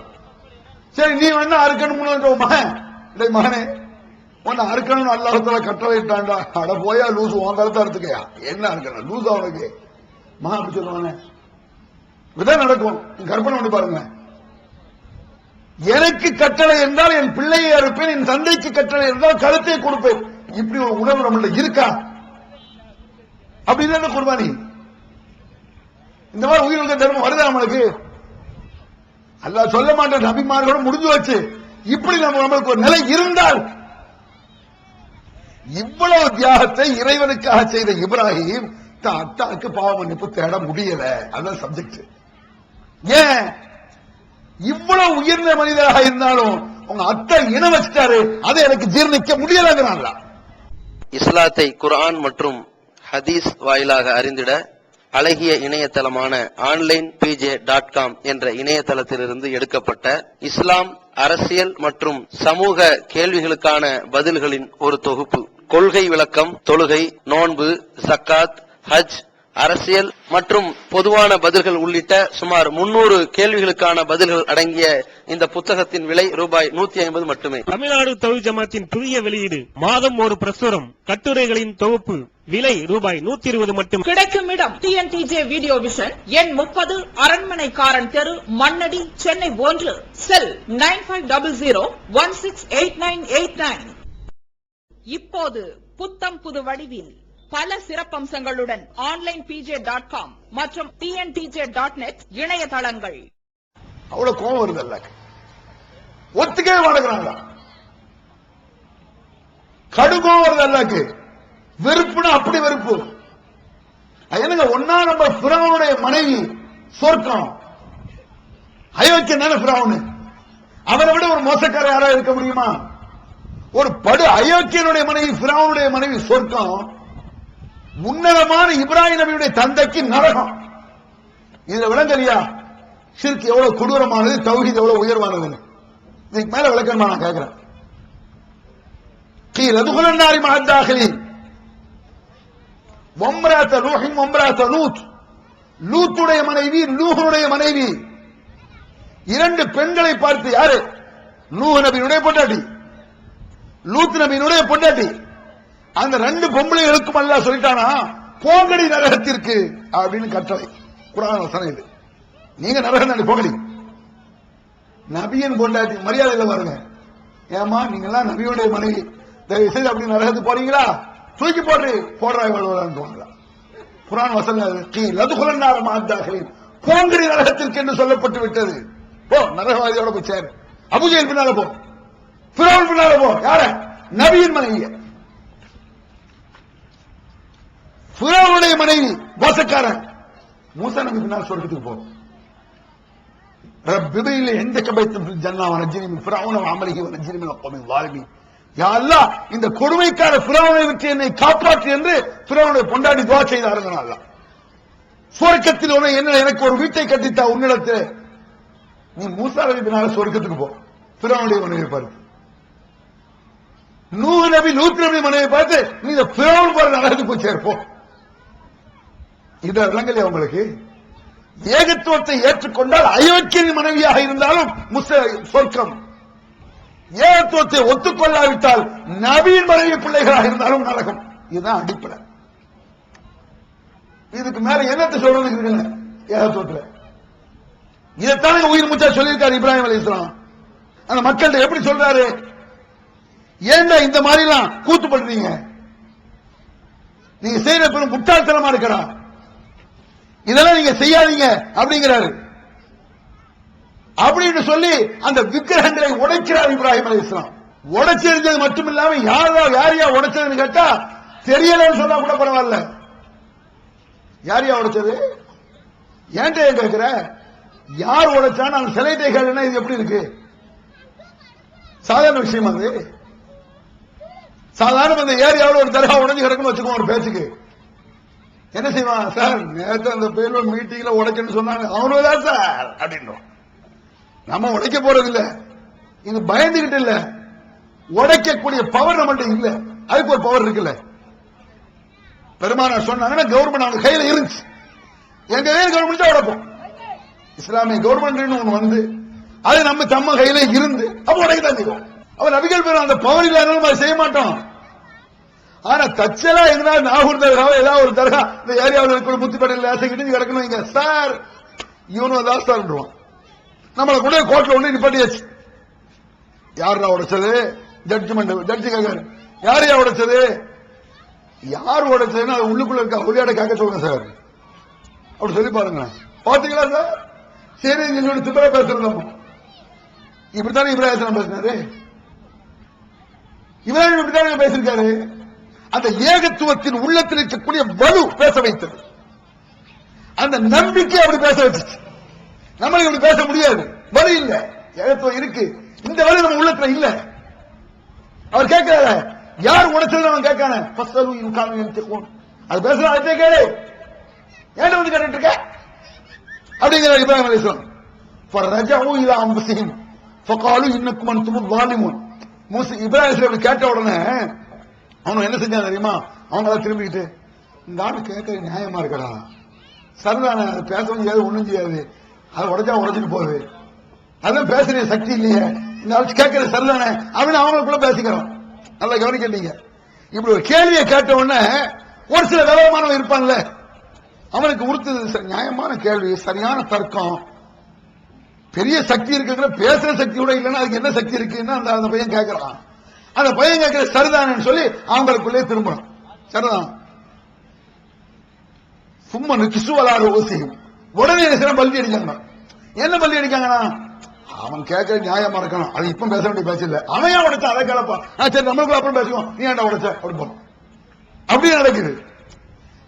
சரி, நீ வேணா அறுக்கணும்னு மகன், மகனே உன்னை அறுக்கணும்னு அல்லாஹ்தால கட்டளையிட்டான்டா. அட போயா லூசு, உன் கருத்தை அறுத்துக்கையா, என்ன அறுக்கணும் லூஸ் அவனுக்கு மகன் அப்படி சொல்லுவானே. இதுதான் நடக்கும். கற்பனை பண்ணி பாருங்க. எனக்கு கட்டளை என்றால் என் பிள்ளையை அறுப்பேன், என் தந்தைக்கு கட்டளை என்றால் கருத்தை கொடுப்பேன். இப்படி ஒரு உணர்வு நம்மள்ட்ட இருக்கா? அப்படின்னு குர்பானி. இந்த மாதிரி உயிருக்கு தர்மம் வருதா நம்மளுக்கு? அல்லாஹ் சொல்ல மாட்டேன், நபிமார்களும் முடிஞ்சு வச்சு. இப்படி நம்மளுக்கு ஒரு நிலை இருந்தால், இவ்வளவு தியாகத்தை இறைவனுக்காக செய்த இப்ராஹிம் தான் அத்தாவுக்கு பாவ மன்னிப்பு தேட முடியல. அதான் சப்ஜெக்ட். ஏன்? இவ்வளவு உயர்ந்த மனிதராக இருந்தாலும் உங்க அத்தை இன வச்சிட்டாரு, அதை எனக்கு ஜீர்ணிக்க முடியலங்கிறான்ல. இஸ்லாத்தை குர்ஆன் மற்றும் ஹதீஸ் வாயிலாக அறிந்திட அழகிய இணையதளமான onlinepj.com என்ற இணையதளத்திலிருந்து எடுக்கப்பட்ட இஸ்லாம், அரசியல் மற்றும் சமூக கேள்விகளுக்கான பதில்களின் ஒரு தொகுப்பு. கொள்கை விளக்கம், தொழுகை, நோன்பு, ஜக்காத், ஹஜ், அரசியல் மற்றும் பொதுவான பதில்கள் உள்ளிட்ட சுமார் 300 கேள்விகளுக்கான பதில்கள் அடங்கிய இந்த புத்தகத்தின் விலை ரூபாய் 150 மட்டுமே. தமிழ்நாடு தௌஹீத் ஜமாத்தின் புதிய வெளியீடு, மாதம் ஒரு பிரசுரம், கட்டுரைகளின் தொகுப்பு, விலை ரூபாய் 120 மட்டும். கிடைக்கும் இடம் TNTJ வீடியோ விஷன், எண் 30, அரண்மனைக்காரன் தெரு, மண்ணடி, சென்னை 1. செல் 9500168989. இப்போது புத்தம் புது வடிவில் பல சிறப்பம்சங்களுடன் onlinepj.com மற்றும் tntj.net இணையதளங்கள். அவ்வளவு கோபம் வருது அல்ல, ஒத்துக்கவே மாட்டேங்கிறாங்க. கடுகோபம் வருது அல்லாக்கு. வெறுப்புனா அப்படி வெறுப்பு. என்னங்க, ஒன்னா நம்ம ஃபிரௌனுடைய மனைவி சொர்க்கம், அயோக்கியம் தானே ஃபிரௌன். அவரை விட ஒரு மோசக்கார யாரா இருக்க முடியுமா? ஒரு படு அயோக்கியனுடைய மனைவி ஃபிரௌனுடைய மனைவி சொர்க்கம், உன்னதமான இப்ராஹிம் நபியுடைய தந்தைக்கு நரகம். இதுல விளங்கலையா ஷிர்க் எவ்வளவு கொடூரமானது, தௌஹீத் எவ்வளவு உயர்வானது? இதுக்கு மேல விளக்கமா நான் கேட்கிறேன். கீழ் அதுகுலன்னாரி மஹத்தாஹிலி வம்ராத நூஹின் வம்ராத லூத், லூத்துடைய மனைவி, நூஹுடைய மனைவி, 2 பெண்களை பார்த்து, யாரு? நூஹ் நபியினுடைய பொண்டாட்டி, லூத் நபியினுடைய பொண்டாட்டி. அந்த 2 பொம்பளைகளுக்கும் அல்லாஹ் சொல்லிட்டானா, போகடி நரகத்திற்கு அப்படின்னு கட்டளை. குர்ஆன் வசனம் இது. நீங்க நரகம் தாண்டி போகடி. நபியின் பொண்டாட்டி மரியாதையில பாருங்க. ஏமா நீங்க எல்லாம் நபியுடைய மனைவி, தயவு செய்து அப்படி நரகத்துக்கு போறீங்களா? தூக்கி போடுறாய் வாழ்வாங்க. குர்ஆன் வசனம் கீழ் அதுகுலன்னார மஹத்தாஹிலீன், போங்கடி நரகத்திற்கு என்று சொல்லப்பட்டு விட்டது. போ நரகவாதியோட போய் சேரு. அபூஜஹல் பின்னால போ, ஃபிரௌன் பின்னால போ. யார? நபியின் மனைவி, ஃபிரௌனுடைய மனைவி மோசக்காரன். மூசா நபி பின்னால் சொர்க்கத்துக்கு போ. ரப்பிபில் இந்தக பைத்தும் ஃபில் ஜன்னah வனஜ்னி மின் ஃபிரௌன வஅமலிஹி வனஜ்னி மினல் கௌமில் ஸாலிமீன். யா அல்லாஹ், இந்த கொடுமைக்கார ஃபிரௌனை விட்டு என்னை காப்பாற்று என்று ஃபிரௌனுடைய பொண்டாட்டி துஆ செய்தார்கள். அல்லாஹ் சொர்க்கத்தில் உன்னை என்ன எனக்கு ஒரு வீட்டை கட்டித்தா உன்னிடத்தில். நீ மூசா நபி பின்னால் சொர்க்கத்துக்கு போ. ஃபிரௌனுடைய மனைவியை பார்த்து, நூஹ் நபி லூத் நபி மனைவியை பார்த்து, நீ இந்த ஃபிரௌன் போற நரகத்துக்கு போய் சேர்ப்போ. இத விளங்கலையா உங்களுக்கு? ஏகத்துவத்தை ஏற்றுக்கொண்டால் அயோக்கியனின் மனைவியாக இருந்தாலும் சொர்க்கம், ஏகத்துவத்தை ஒத்துக்கொள்ளாவிட்டால் நபியின் மனைவி பிள்ளைகளாக இருந்தாலும் நரகம். இதுதான் அடிப்படை. இதுக்கு மேல என்னத்தை சொல்றதுக்கு இருக்குல்ல ஏகத்துவத்துல? இதைத்தானே உயிர் மூச்சா சொல்லியிருக்காரு இப்ராஹிம் அலைஹிஸ்ஸலாம். அந்த மக்கள்கிட்ட எப்படி சொல்றாரு? ஏன்டா இந்த மாதிரி எல்லாம் கூத்து பண்றீங்க? நீங்க செய்யற பெரும் முட்டாள்தனமா இருக்கிறா, இதெல்லாம் நீங்க செய்யாதீங்க அப்படிங்கிறாரு. அப்படின்னு சொல்லி அந்த விக்கிரகங்களை உடைக்கிறார் இப்ராஹிம் அலைஹிஸ்ஸலாம். உடைச்சிருந்தது மட்டும் இல்லாம யாரையா உடைச்சதுன்னு கேட்டா தெரியலன்னு சொன்னா கூட பரவாயில்ல. யாரையா உடைச்சது? ஏன்டா கேட்கிற? யார் உடைச்சான்னு அந்த சிலையை கேளுன்னா இது எப்படி இருக்கு? சாதாரண விஷயம் அது. சாதாரண இந்த ஏரியாவில் ஒரு தர்கா உடைஞ்சு கிடக்குன்னு வச்சுக்கோ, ஒரு பேச்சுக்கு என்ன செய்வான்? சார் நேற்று அந்த பேர்ல மீட்டிங்ல உடைக்கன்னு சொன்னாங்க, அவனுதான் சார் அப்படின்றோம். நம்ம உடைக்க போறது இல்ல, இங்க பயந்துகிட்டு இல்ல, உடைக்கக்கூடிய பவர் நம்மள்ட்ட இல்ல. அதுக்கு ஒரு பவர் இருக்குல்ல. பெருமானார் சொன்னாங்கன்னா கவர்மெண்ட் அவங்க கையில இருந்துச்சு. எங்க கவர்மெண்ட் தான் உடைப்போம். இஸ்லாமிய கவர்மெண்ட் ஒண்ணு வந்து அது நம்ம கையில இருந்து அப்ப உடைக்கத்தான் செய்வோம். அவர் நபிகள் பேரும் அந்த பவர் இல்லாதனாலும் அதை செய்ய மாட்டோம். ஆனா தச்சலா எங்கன்னா நாகூர் தர்காவோ ஏதாவது ஒரு தர்கா இந்த ஏரியாவில் இருக்கிற முத்துப்பேட்டையில் லேசங்கிட்டு கிடக்கணும். இங்க சார் இவனு தான் சார் நம்மளை கூட கோர்ட்ல ஒண்ணு நிப்பாட்டியாச்சு. யாரா உடைச்சது? ஜட்ஜி கேட்காரு, யாரையா உடைச்சது? யார் உடைச்சதுன்னு அது உள்ளுக்குள்ள இருக்க ஒளியாட கேட்க சொல்லுங்க சார் அப்படி சொல்லி பாருங்க. பாத்தீங்களா சார்? சரி எங்களோட திப்பரா பேசுறோம். இப்படித்தானே இப்ராஹிம் பேசினாரு, இப்ராஹிம் இப்படித்தானே பேசிருக்காரு. அந்த ஏகத்துவத்தின் உள்ளத்தில் இருக்கக்கூடிய வலு பேச வைத்தது. அந்த நம்பிக்கை அப்படி பேச வச்சிச்சு. நம்மளுக்கு இப்படி பேச முடியாது, வலு இல்ல. ஏகத்துவம் இருக்கு, இந்த வலு நம்ம உள்ளத்துல இல்ல. அவர் கேட்கிறாரு, யார் உடைச்சது அவன் கேட்கான அது பேசுற அதே கேளு, ஏன் வந்து கேட்டுட்டு இருக்க அப்படிங்கிற இப்ராஹிம் அலைஹிஸ்ஸலாம். فرجعوا الى انفسهم فقالوا انكم انتم الظالمون. இப்ராஹிம் கேட்ட உடனே அவன் என்ன செஞ்சான் தெரியுமா? அவங்க திரும்பிக்கிட்டு, இந்த ஆளு கேட்க நியாயமா இருக்கடா, சரிதானே, அது பேச முடியாது, ஒண்ணும் செய்யாது, அது உடைச்சா உடைச்சிட்டு போகுது, அதான் பேசுற சக்தி இல்லையே, இந்த ஆளு கேட்கறது சரிதானே அப்படின்னு அவங்களுக்குள்ள பேசிக்கிறோம். நல்லா கவனிக்கலீங்க. இப்படி ஒரு கேள்வியை கேட்ட உடனே ஒரு சில விவரமானவன் இருப்பான்ல, அவனுக்கு உறுத்துது நியாயமான கேள்வி, சரியான தர்க்கம், பெரிய சக்தி இருக்குங்கிற பேசுற சக்தி கூட இல்லைன்னா அதுக்கு என்ன சக்தி இருக்குன்னு அந்த பையன் கேட்கறான். அந்த பையன் கேட்கிற சரிதானு சொல்லி அவங்களுக்குள்ளே திரும்பணும். சரிதான். சும்மா கிசு விளாட ஊசியும் உடனே பல்டி அடிக்காங்க. என்ன பல்டி அடிக்காங்கன்னா, அவன் கேட்க நியாயமா இருக்கணும், அது இப்ப பேச வேண்டிய பேச்சு இல்ல, அவன் ஏன் உடைச்சா அதை கேளப்பா, சரி நம்மளுக்கு அப்புறம் பேசுவோம், நீ ஏன்டா உடைச்ச அப்படி போனோம். அப்படி நடக்குது.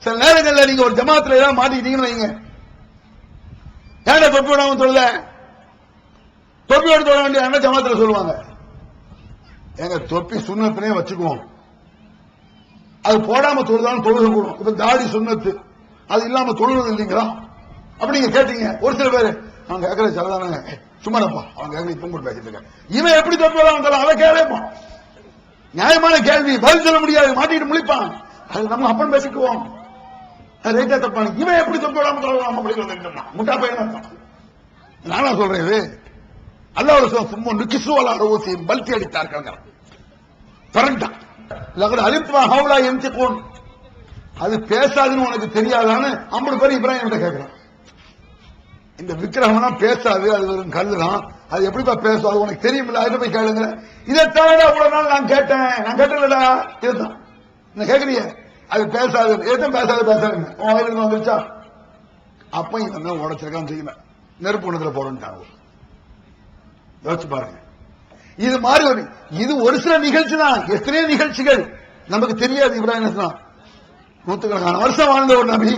சில நேரங்கள்ல நீங்க ஒரு ஜமாத்துல ஏதாவது மாட்டிக்கிட்டீங்கன்னு வைங்க, ஏன்டா தொப்பி விடாம தொழுத, தொப்பியோடு தொழ வேண்டிய என்ன ஜமாத்துல சொல்லுவாங்க, எங்க தொப்பி சுண்ணத்தினே வச்சுக்குவோம், அது போடாம தொழுதாலும் தொழுக கூடும், இப்ப தாடி சுண்ணத்து, அது இல்லாம தொழுவது இல்லைங்களா அப்படிங்க கேட்டீங்க. ஒரு சில பேரு அவங்க கேட்கற சிலதானே, சும்மாப்பா அவங்க கேட்கற இப்ப கூட பேசிட்டு இருக்க, இவன் எப்படி தொப்பி விடாம அதை கேட்கலாம். நியாயமான கேள்வி, பதில் சொல்ல முடியாது, மாட்டிட்டு முழிப்பான், அது நம்ம அப்பன் பேசிக்குவோம், ரைட்டா தப்பான, இவன் எப்படி தொப்பி விடாம தொழலாம் அப்படி வந்துட்டோம்னா முட்டா பையன். நானா சொல்றேன், இது அல்லாஹ் சும்மா நிக்கிசுவலா ரோசியும் பல்டி அடித்தார்கள் பரண்டான். அலிப்துவா ஹவுலா எம்திகூன், அது பேசாதுன்னு உனக்கு தெரியாதான்னு 50 பேர் இப்ராஹிம் கேட்கிறான். இந்த விக்கிரகம்னா பேசாது, அது வெறும் கல்லுதான், அது எப்படிப்பா பேசும், அது உனக்கு தெரியுமில்ல, அதை போய் கேளுங்க. இதைத்தான் இவ்வளவு நாள் நான் கேட்டேன்டா, இதுதான் நான் கேட்கறிய, அது பேசாது, எதுவும் பேசாது பேசாதுங்க உன் வயலுக்கு வந்துருச்சா, அப்ப இவன் உடைச்சிருக்கான் செய்யல, நெருப்பு குணத்துல போடுன்ட்டாங்க. யோசிச்சு பாருங்க. இது மாதிரி இது ஒரு சில நிகழ்ச்சி தான், எத்தனையோ நிகழ்ச்சிகள் நமக்கு தெரியாது. இப்ராஹிம் நூத்துக்கணக்கான வருஷம் வாழ்ந்த ஒரு நபி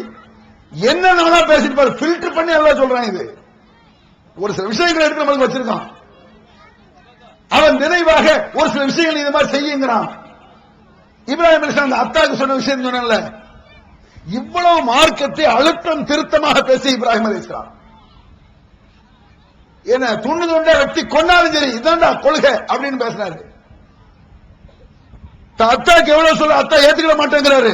என்ன பேசிட்டு பாரு, பில்டர் பண்ணி எல்லாம் சொல்றான். இது ஒரு சில விஷயங்களை எடுத்து நம்மளுக்கு வச்சிருக்கான். அவன் நினைவாக ஒரு சில விஷயங்கள் இது மாதிரி செய்யுங்கிறான். இப்ராஹிம் அலைஹிஸ்ஸலாம் அந்த அத்தாக்கு சொன்ன விஷயம் சொன்னல, இவ்வளவு மார்க்கத்தை அழுத்தம் திருத்தமாக பேசி இப்ராஹிம் அலைஹிஸ்ஸலாம் என்ன துண்டு துண்டா வெட்டி கொண்டாலும் சரி, இதான்டா கொள்கை அப்படின்னு பேசினாரு. அத்தாக்கு எவ்வளவு சொல்ல, அத்தா ஏத்துக்கிட மாட்டேங்கிறாரு.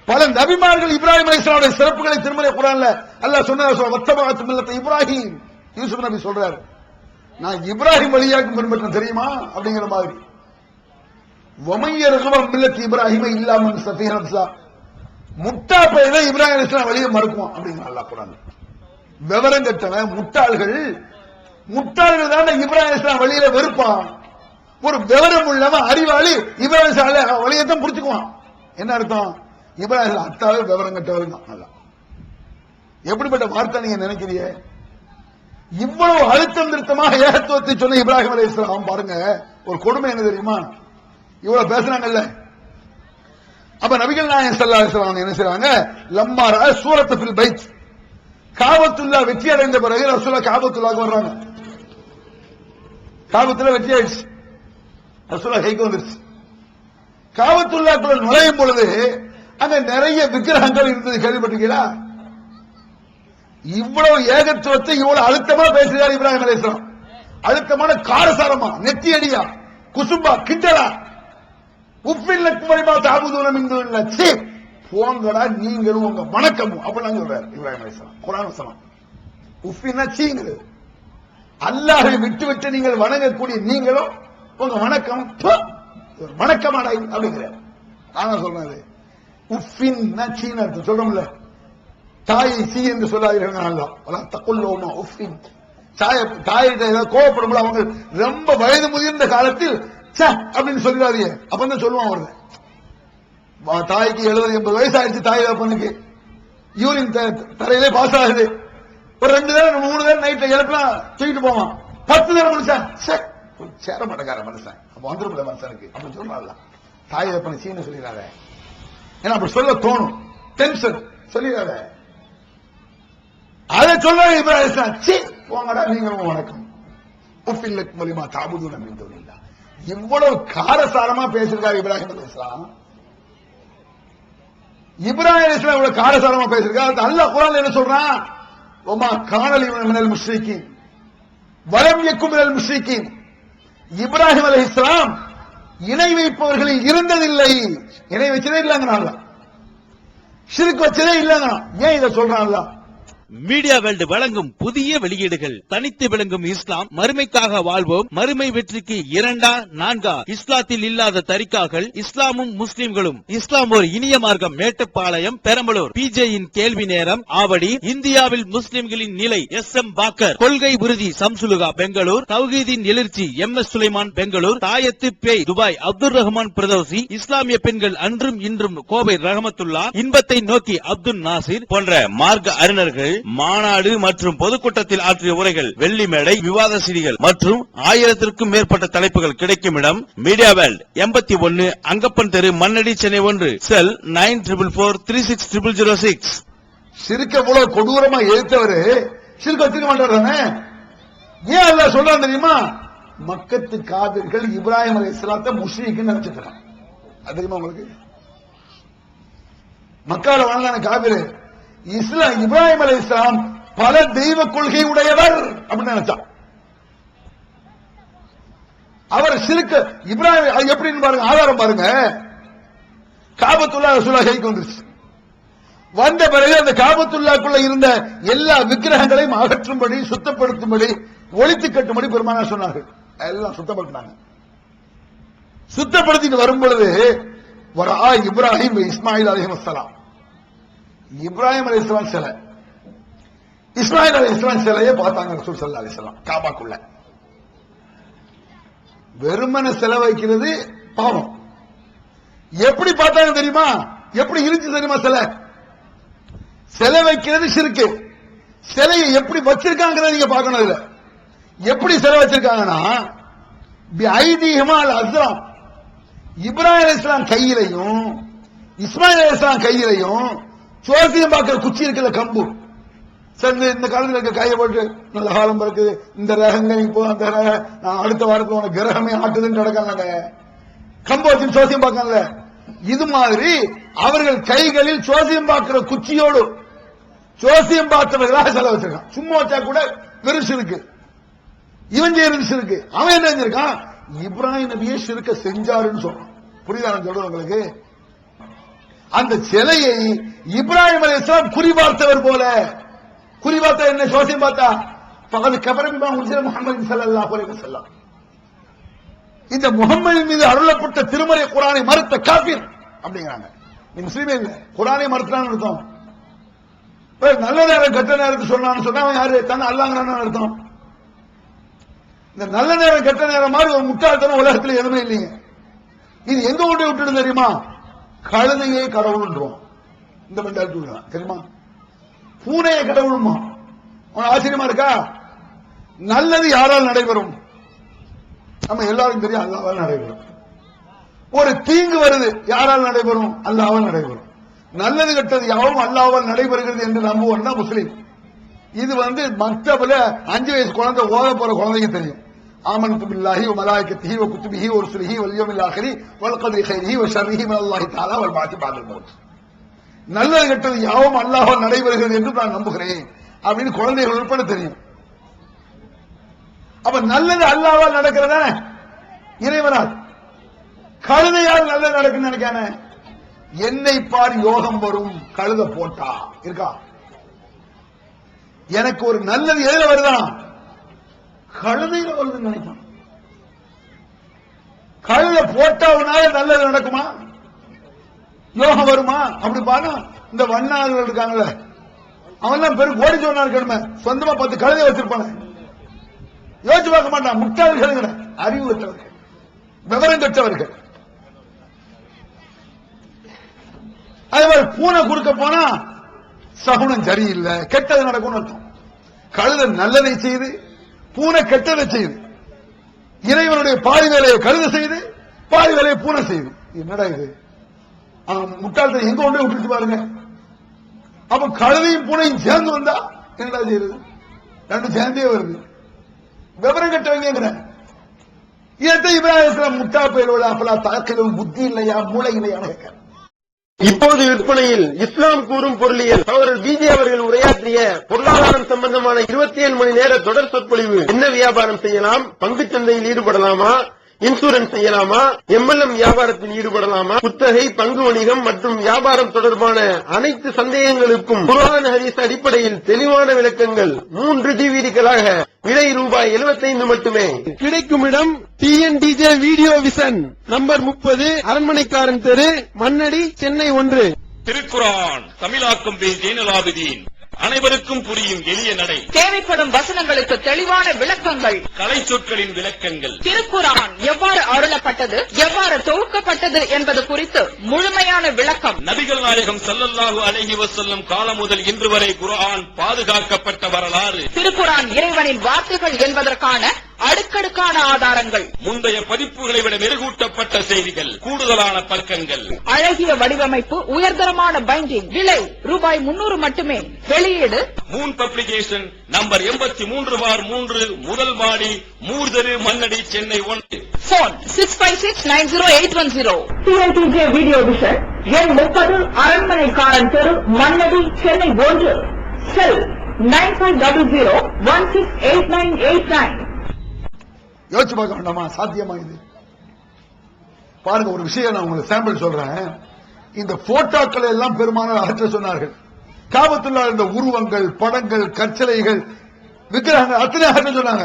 பல நபிமார்கள் இப்ராஹிம் அலைஹிஸ்ஸலாமுடைய சிறப்புகளை திருமலை குர்ஆன்ல அல்லாஹ் சொன்னார். வத்தபஅத்து மில்லத்த இப்ராஹிம், யூசுப் நபி சொல்றாரு, நான் இப்ராஹிம் வழியாக பின்பற்றேன் தெரியுமா அப்படிங்கிற மாதிரி. வமையர் மில்லத் இப்ராஹிம இல்லாம சஃபிஹ நஃப்ஸா, முட்டா பையனை இப்ராஹிம் அலைஹிஸ்ஸலாம் வழியை மறுக்குவான் அப்படிங்கிற அல்லாஹ் குர்ஆன். விவரம் கட்டவன் முட்டாள்கள் தான் இப்ராஹிம் அலைஹிஸ்ஸலாம் வழியில வெறுப்பான். ஒரு விவரம் உள்ளவன் அறிவாளி இப்ராஹிம் அலைஹிஸ்ஸலாம் வழியத்தான் புடிச்சுக்குவான். என்ன அர்த்தம்? இப்ராஹிம் அத்தாவே விவரம் கட்டவர்கள் தான். எப்படிப்பட்ட வார்த்தை நீங்க நினைக்கிறீங்க? இவ்வளவு அழுத்தம் திருத்தமாக ஏகத்துவத்தை சொன்ன இப்ராஹிம் அலைஹிஸ்ஸலாம் பாருங்க, ஒரு கொடுமை என்ன தெரியுமா? இவ்வளவு பேசுறாங்கல்ல, அப்ப நபிகள் நாயகம் ஸல்லல்லாஹு அலைஹி வஸல்லம் என்ன செய்றாங்க, லம்மா ரஅ சூரத்து ஃபில் பைத், காபத்துல்லா வெற்றி அடைந்த பிறகு ரசூலுல்லாஹ் காபத்துல்லாஹ்க்கு வர்றாங்க. காபத்துல்லா வெற்றி ஆயிடுச்சு, ரசூலுல்லாஹ் கைக்கு வந்துருச்சு. காபத்துல்லாஹ்க்குள்ள நுழையும் பொழுது அங்க நிறைய விக்கிரகங்கள் இருந்தது, கேள்விப்பட்டிருக்கீங்களா? இவ்வளவு ஏகத்துவத்தை இவ்வளவு அழுத்தமா பேசுகிறார் இப்ராஹிம் அலைஹிஸ்ஸலாம். அழுத்தமான காரசாரமா, நெத்தி அடியா, குசும்பா, கிண்டலா, உப்பில்லக்கு வழிபா தாபுதூன மின் துனில்லாஹ், போங்கடா நீங்களும் உங்க வணக்கமும் அப்படிலாம் சொல்றாரு இப்ராஹிம் அலைஹிஸ்ஸலாம். குர்ஆன் வசனம். உஃபின்னா சீங்கிறது, அல்லாஹ்வை விட்டு விட்டு நீங்கள் வணங்கக்கூடிய நீங்களும் உங்க வணக்கம் வணக்கமாடா அப்படிங்கிறார். நான் சொல்றது உஃபின்னா சீன் அர்த்தம் சொல்றோம்ல, தாயை சீ என்று சொல்லாதீர்கள், தக்குள்ளோமா உஃபின், தாயிட்ட ஏதாவது கோவப்படும் அவங்க ரொம்ப வயது முதிர்ந்த காலத்தில் அப்படின்னு சொல்லிடாதீங்க. அப்பதான் சொல்லுவான் அவரு, தாய்க்கு 70-80 வயசு ஆயிடுச்சு, தாய் பொண்ணுக்கு யூரின் தரையிலே பாஸ் ஆகுது, ஒரு 2 நேரம் 3 நேரம் நைட்ல இழப்பெல்லாம் தூக்கிட்டு போவான், 10 நேரம் முடிச்சா சேர மாட்டேக்கார மனுஷன், அப்ப வந்துருமில்ல மனுஷனுக்கு அப்படின்னு சொல்றாங்க. தாய் பண்ண சீன்னு சொல்லிடாத, ஏன்னா அப்படி சொல்ல தோணும், டென்ஷன் சொல்லிடாத. அதை சொல்ல இப்ராஹிம் போங்கடா நீங்களும் வணக்கம். உஃபில்லக் வலிமா தாபுதூன மின் துனில்லாஹ், இவ்வளவு காரசாரமா பேசிருக்காரு இப்ராஹிம் அலைஹிஸ்ஸலாம். இப்ராஹிம் அலைஹிஸ்ஸலாம் இவ்வளவு காரசாரமா பேசிருக்காரு. அல்லாஹ் குர்ஆன்ல என்ன சொல்றான்? வமா கானலி மினல் முஷ்ரிகீன் வலம் யக்கும் மினல் முஷ்ரிகீன். இப்ராஹிம் அலைஹிஸ்ஸலாம் இணை வைப்பவர்களில் இருந்ததில்லை. இணை வச்சதே இல்லைங்கிறான், ஷிர்க் வச்சதே இல்லைங்கிறான். ஏன் இதை சொல்றான் அல்லாஹ்? மீடியா வேர்ல்டு வழங்கும் புதிய வெளியீடுகள். தனித்து விளங்கும் இஸ்லாம், மறுமைக்காக வாழ்வோம், மறுமை வெற்றிக்கு 2 4 இஸ்லாத்தில் இல்லாத தரிகாக்கள், இஸ்லாமும் முஸ்லிம்களும், இஸ்லாம் ஒரு இனிய மார்க்கம், மேட்டுப்பாளையம் பெரம்பலூர். பிஜேயின் கேள்வி நேரம் ஆவடி. இந்தியாவில் முஸ்லிம்களின் நிலை SM பாக்கர். கொள்கை உறுதி சம்சுலுகா பெங்களூர். தௌஹீதின் எழுச்சி MS சுலைமான் பெங்களூர். தாயத்து பேய் துபாய் அப்துல் ரஹ்மான் பிரதோசி. இஸ்லாமிய பெண்கள் அன்றும் இன்றும் கோவை ரஹமத்துல்லா. இன்பத்தை நோக்கி அப்துல் நாசிர் போன்ற மார்க்க அறிஞர்கள் மாநாடு மற்றும் பொதுக்கூட்டத்தில் ஆற்றிய உரைகள், வெள்ளி மேடை, விவாத செய்திகள் மற்றும் 1000க்கும் மேற்பட்ட தலைப்புகள் கிடைக்கும் இடம் மீடியா வேர்ல்ட், 81 அங்கப்பன் தெரு, மண்ணடி, சென்னை 1. செல் 9444360006. ஷிர்க் எவ்வளவு கொடூரமா எழுத்தவரு ஷிர்க் வச்சுக்க மாட்டாரு. ஏன் அல்லாஹ் சொல்றான் தெரியுமா? மக்கத்து காபிர்கள் இப்ராஹிம் அலைஹிஸ்ஸலாத்தை முஷ்ரிக்னு நினைச்சிட்டாங்க. அது தெரியுமா உங்களுக்கு? மக்கால வாழ்ந்தான காபிர் இஸ்லாம் இப்ராஹிம் அலைஹிஸ்ஸலாம் பல தெய்வ கொள்கை உடையவர் அப்படின்னு நினைச்சான். அவர் ஷிர்க் இப்ராஹிம் எப்படின்னு பாருங்க, ஆதாரம் பாருங்க. காபத்துல்லா ரசூலுல்லாஹ் கைக்கு வந்துருச்சு. வந்த பிறகு அந்த காபத்துல்லாக்குள்ள இருந்த எல்லா விக்கிரகங்களையும் அகற்றும்படி, சுத்தப்படுத்தும்படி, ஒழித்து கட்டும்படி பெருமானார் சொன்னார்கள். எல்லாம் சுத்தப்படுத்தினாங்க. சுத்தப்படுத்திட்டு வரும் பொழுது இப்ராஹிம் இஸ்மாயில் அலைஹிஸ்ஸலாம், இப்ராஹிம் அலைஹிஸ்ஸலாம் சிலை, இஸ்மாயில் அலைஹிஸ்ஸலாம் சிலையை பார்த்தாங்க ரசூல் ஸல்லல்லாஹு அலைஹி வஸல்லம் காபாக்குள்ள. வெறுமன சிலை வைக்கிறது பாவம். எப்படி பார்த்தாங்க தெரியுமா? எப்படி இருந்துச்சு தெரியுமா? சிலை வைக்கிறது ஷிர்க். சிலையை எப்படி வச்சிருக்காங்கிறத நீங்க பார்க்கணும். இதுல எப்படி சிலை வச்சிருக்காங்கன்னா ஐதீஹிமால் அஸ்லாம், இப்ராஹிம் அலைஹிஸ்ஸலாம் கையிலையும் இஸ்மாயில் அலைஹிஸ்ஸலாம் கையிலையும் சோசியம் பார்க்கிற குச்சி இருக்குல்ல, கம்பு. சரி, இந்த காலத்தில் இருக்க கையை போட்டு நல்ல காலம் பிறகு இந்த ரகங்கள் இப்போ அந்த அடுத்த வாரத்தில் உனக்கு கிரகமே ஆட்டுதுன்னு கிடக்காங்க. கம்பு வச்சு சோசியம் பார்க்கல. இது மாதிரி அவர்கள் கைகளில் சோசியம் பார்க்கிற குச்சியோடு சோசியம் பார்த்தவர்களாக செலவு வச்சிருக்கான். சும்மா வச்சா கூட பெருசு இருக்கு. இவன் செய்யறது இருக்கு. அவன் என்ன செஞ்சிருக்கான்? இப்ராஹிம் நபியே ஷிர்க்க செஞ்சாருன்னு சொல்றான். புரியுதா நான் சொல்றது உங்களுக்கு? அந்த சிலையை இப்ராஹிம் அலைஹிஸ்ஸலாம் குறிபார்த்தவர் போல. குறிபார்த்தா என்ன? சோசியம் பார்த்தா பகது கபரபிமா உன்சில முஹம்மது ஸல்லல்லாஹு அலைஹி வஸல்லம். இந்த முஹம்மதின் மீது அருளப்பட்ட திருமறை குர்ஆனை மறுத்த காஃபிர் அப்படிங்கிறாங்க. நீ முஸ்லிமே இல்ல, குர்ஆனை மறுத்தான்னு அர்த்தம். நல்ல நேரம் கெட்ட நேரத்துக்கு சொன்னான்னு சொன்னா அவன் யாரு? தன்னை அல்லாஹ்ங்கறான்னு அர்த்தம். இந்த நல்ல நேரம் கெட்ட நேரம் மாதிரி ஒரு முட்டாள்தனம் உலகத்தில் எதுவுமே இல்லைங்க. இது எங்க கொண்டு விட்டுடும் தெரியுமா? கழுதையே கடவுள்ன்றோம். இந்த மென்டாலிட்டி தெரியுமா? பூனையை கடவுளுமா? ஆச்சரியமா இருக்கா? நல்லது யாரால் நடைபெறும்? நம்ம எல்லாரும் தெரியும், அல்லாஹ்வால் நடைபெறும். ஒரு தீங்கு வருது, யாரால் நடைபெறும்? அல்லாஹ்வால் நடைபெறும். நல்லது கெட்டது யாவும் அல்லாஹ்வால் நடைபெறுகிறது என்று நம்புவோம் தான் முஸ்லீம். இது மக்தபுல 5 வயசு குழந்தை ஓத போற குழந்தைக்கு தெரியும். ஆமன்து பில்லாஹி வ மலாயிகத்திஹி வ குதுபிஹி வ ருசுலிஹி வல் யௌமில் ஆகிரி வல் கத்ரி கைரிஹி வ ஷர்ரிஹி மினல்லாஹி தஆலா வல் பாத்தி பஅதல் மௌத். நல்லது கெட்டது யாவும் அல்லாஹ்வால் நடைபெறுகிறது என்று நான் நம்புகிறேன் அப்படின்னு குழந்தைகள் உட்பட தெரியும். அப்ப நல்லது அல்லாஹ்வால் நடக்கிறதா? இறைவனால். கழுதையால் நல்லது நடக்குன்னு நினைக்கானே. என்னை பார் யோகம் வரும் கழுத போட்டா இருக்கா? எனக்கு ஒரு நல்லது எதுல வருதான்? கழுதையில வருதுன்னு நினைப்பான். கழுத போட்டவனால நல்லது நடக்குமா? யோகம் வருமா? அப்படி பாருங்க. இந்த வண்ணாளர்கள் இருக்காங்கல்ல, அவன் பெரும் கோடி சொன்னா இருக்கணுமே, சொந்தமா 10 கழுதை வச்சிருப்பான. யோசிச்சு பார்க்க மாட்டான். முட்டாள்கள், அறிவு கற்றவர்கள், விவரம் கற்றவர்கள். அதே மாதிரி பூனை குறுக்க போனா சகுனம் சரியில்லை, கெட்டது நடக்கும் அர்த்தம். கழுத நல்லதை செய்து, பூனை கெட்டதை செய்து. இறைவனுடைய பாதி வேலையை கழுத செய்து, பாதி வேலையை பூனை செய்து. என்னடா இது? முட்டாள்தனம் எங்க கொண்டு விட்டுச்சு பாருங்க. அப்ப கழுதையும் பூனையும் சேர்ந்து வந்தா என்னடா செய்யுது? ரெண்டு சேர்ந்தே வருது. விவரம் கட்டவங்க. இதை இப்ராஹிம் முட்டா பயிரோட அப்பலா தாக்கிலும் புத்தி இல்லையா மூளை இல்லையா? இப்போது விற்பனையில் இஸ்லாம் கூறும் பொருளியல் அவர்கள் பிஜே அவர்கள் உரையாற்றிய பொருளாதாரம் சம்பந்தமான 27 மணி நேர தொடர் சொற்பொழிவு. என்ன வியாபாரம் செய்யலாம், பங்குச் சந்தையில் ஈடுபடலாமா, இன்சூரன்ஸ் செய்யலாமா, MLM வியாபாரத்தில் ஈடுபடலாமா, குத்தகை, பங்கு வணிகம் மற்றும் வியாபாரம் தொடர்பான அனைத்து சந்தேகங்களுக்கும் குர்ஆன் ஹதீஸ் அடிப்படையில் தெளிவான விளக்கங்கள் 3 டிவிடிகளாக விலை ரூபாய் 75 மட்டுமே. கிடைக்கும் இடம் TNTJ வீடியோ விஷன், நம்பர் 30, அரண்மனைக்காரன் தெரு, மண்ணடி, சென்னை 1. திருக்குரான் தமிழாக்கம் பி ஜெயினலாபிதீன். அனைவருக்கும் புரியும் எளிய நடை. தேவைப்படும் வசனங்களுக்கு தெளிவான விளக்கங்கள். கலை சொற்களின் விளக்கங்கள். திருக்குரான் எவ்வாறு அருளப்பட்டது, எவ்வாறு தொகுக்கப்பட்டது என்பது குறித்து முழுமையான விளக்கம். நபிகள் நாயகம் ஸல்லல்லாஹு அலைஹி வஸல்லம் காலம் முதல் இன்று வரை குர்ஆன் பாதுகாக்கப்பட்ட வரலாறு. திருக்குரான் இறைவனின் வார்த்தைகள் என்பதற்கான அடுக்கடுக்கான ஆதாரங்கள். முந்தைய பதிப்புகளை விட மெருகூட்டப்பட்ட செய்திகள், கூடுதலான பக்கங்கள், அழகிய வடிவமைப்பு, உயர்தரமான பைண்டிங். விலை ரூபாய் 300 மட்டுமே. வெளியீடு மூன் பப்ளிகேஷன், நம்பர் 83/3, முதல் மாடி, மூர்தரு, Mannady, Chennai 1. Phone 65690810. TNTJ video vision, எண் 30, அரண்மனைக்காரன் தெரு, மண்ணடி, சென்னை 1. செல் 9500168989. யோசிச்சு பார்க்க வேண்டாமா? சாத்தியமா இது? பாருங்க, ஒரு விஷயம் நான் உங்களுக்கு சாம்பிள் சொல்றேன். இந்த போட்டோக்களை எல்லாம் பெருமானார் அகற்ற சொன்னார்கள். காபத்துல்லா இருந்த உருவங்கள், படங்கள், கற்சிலைகள், விக்கிரகங்கள் அத்தனை அகற்ற சொன்னாங்க.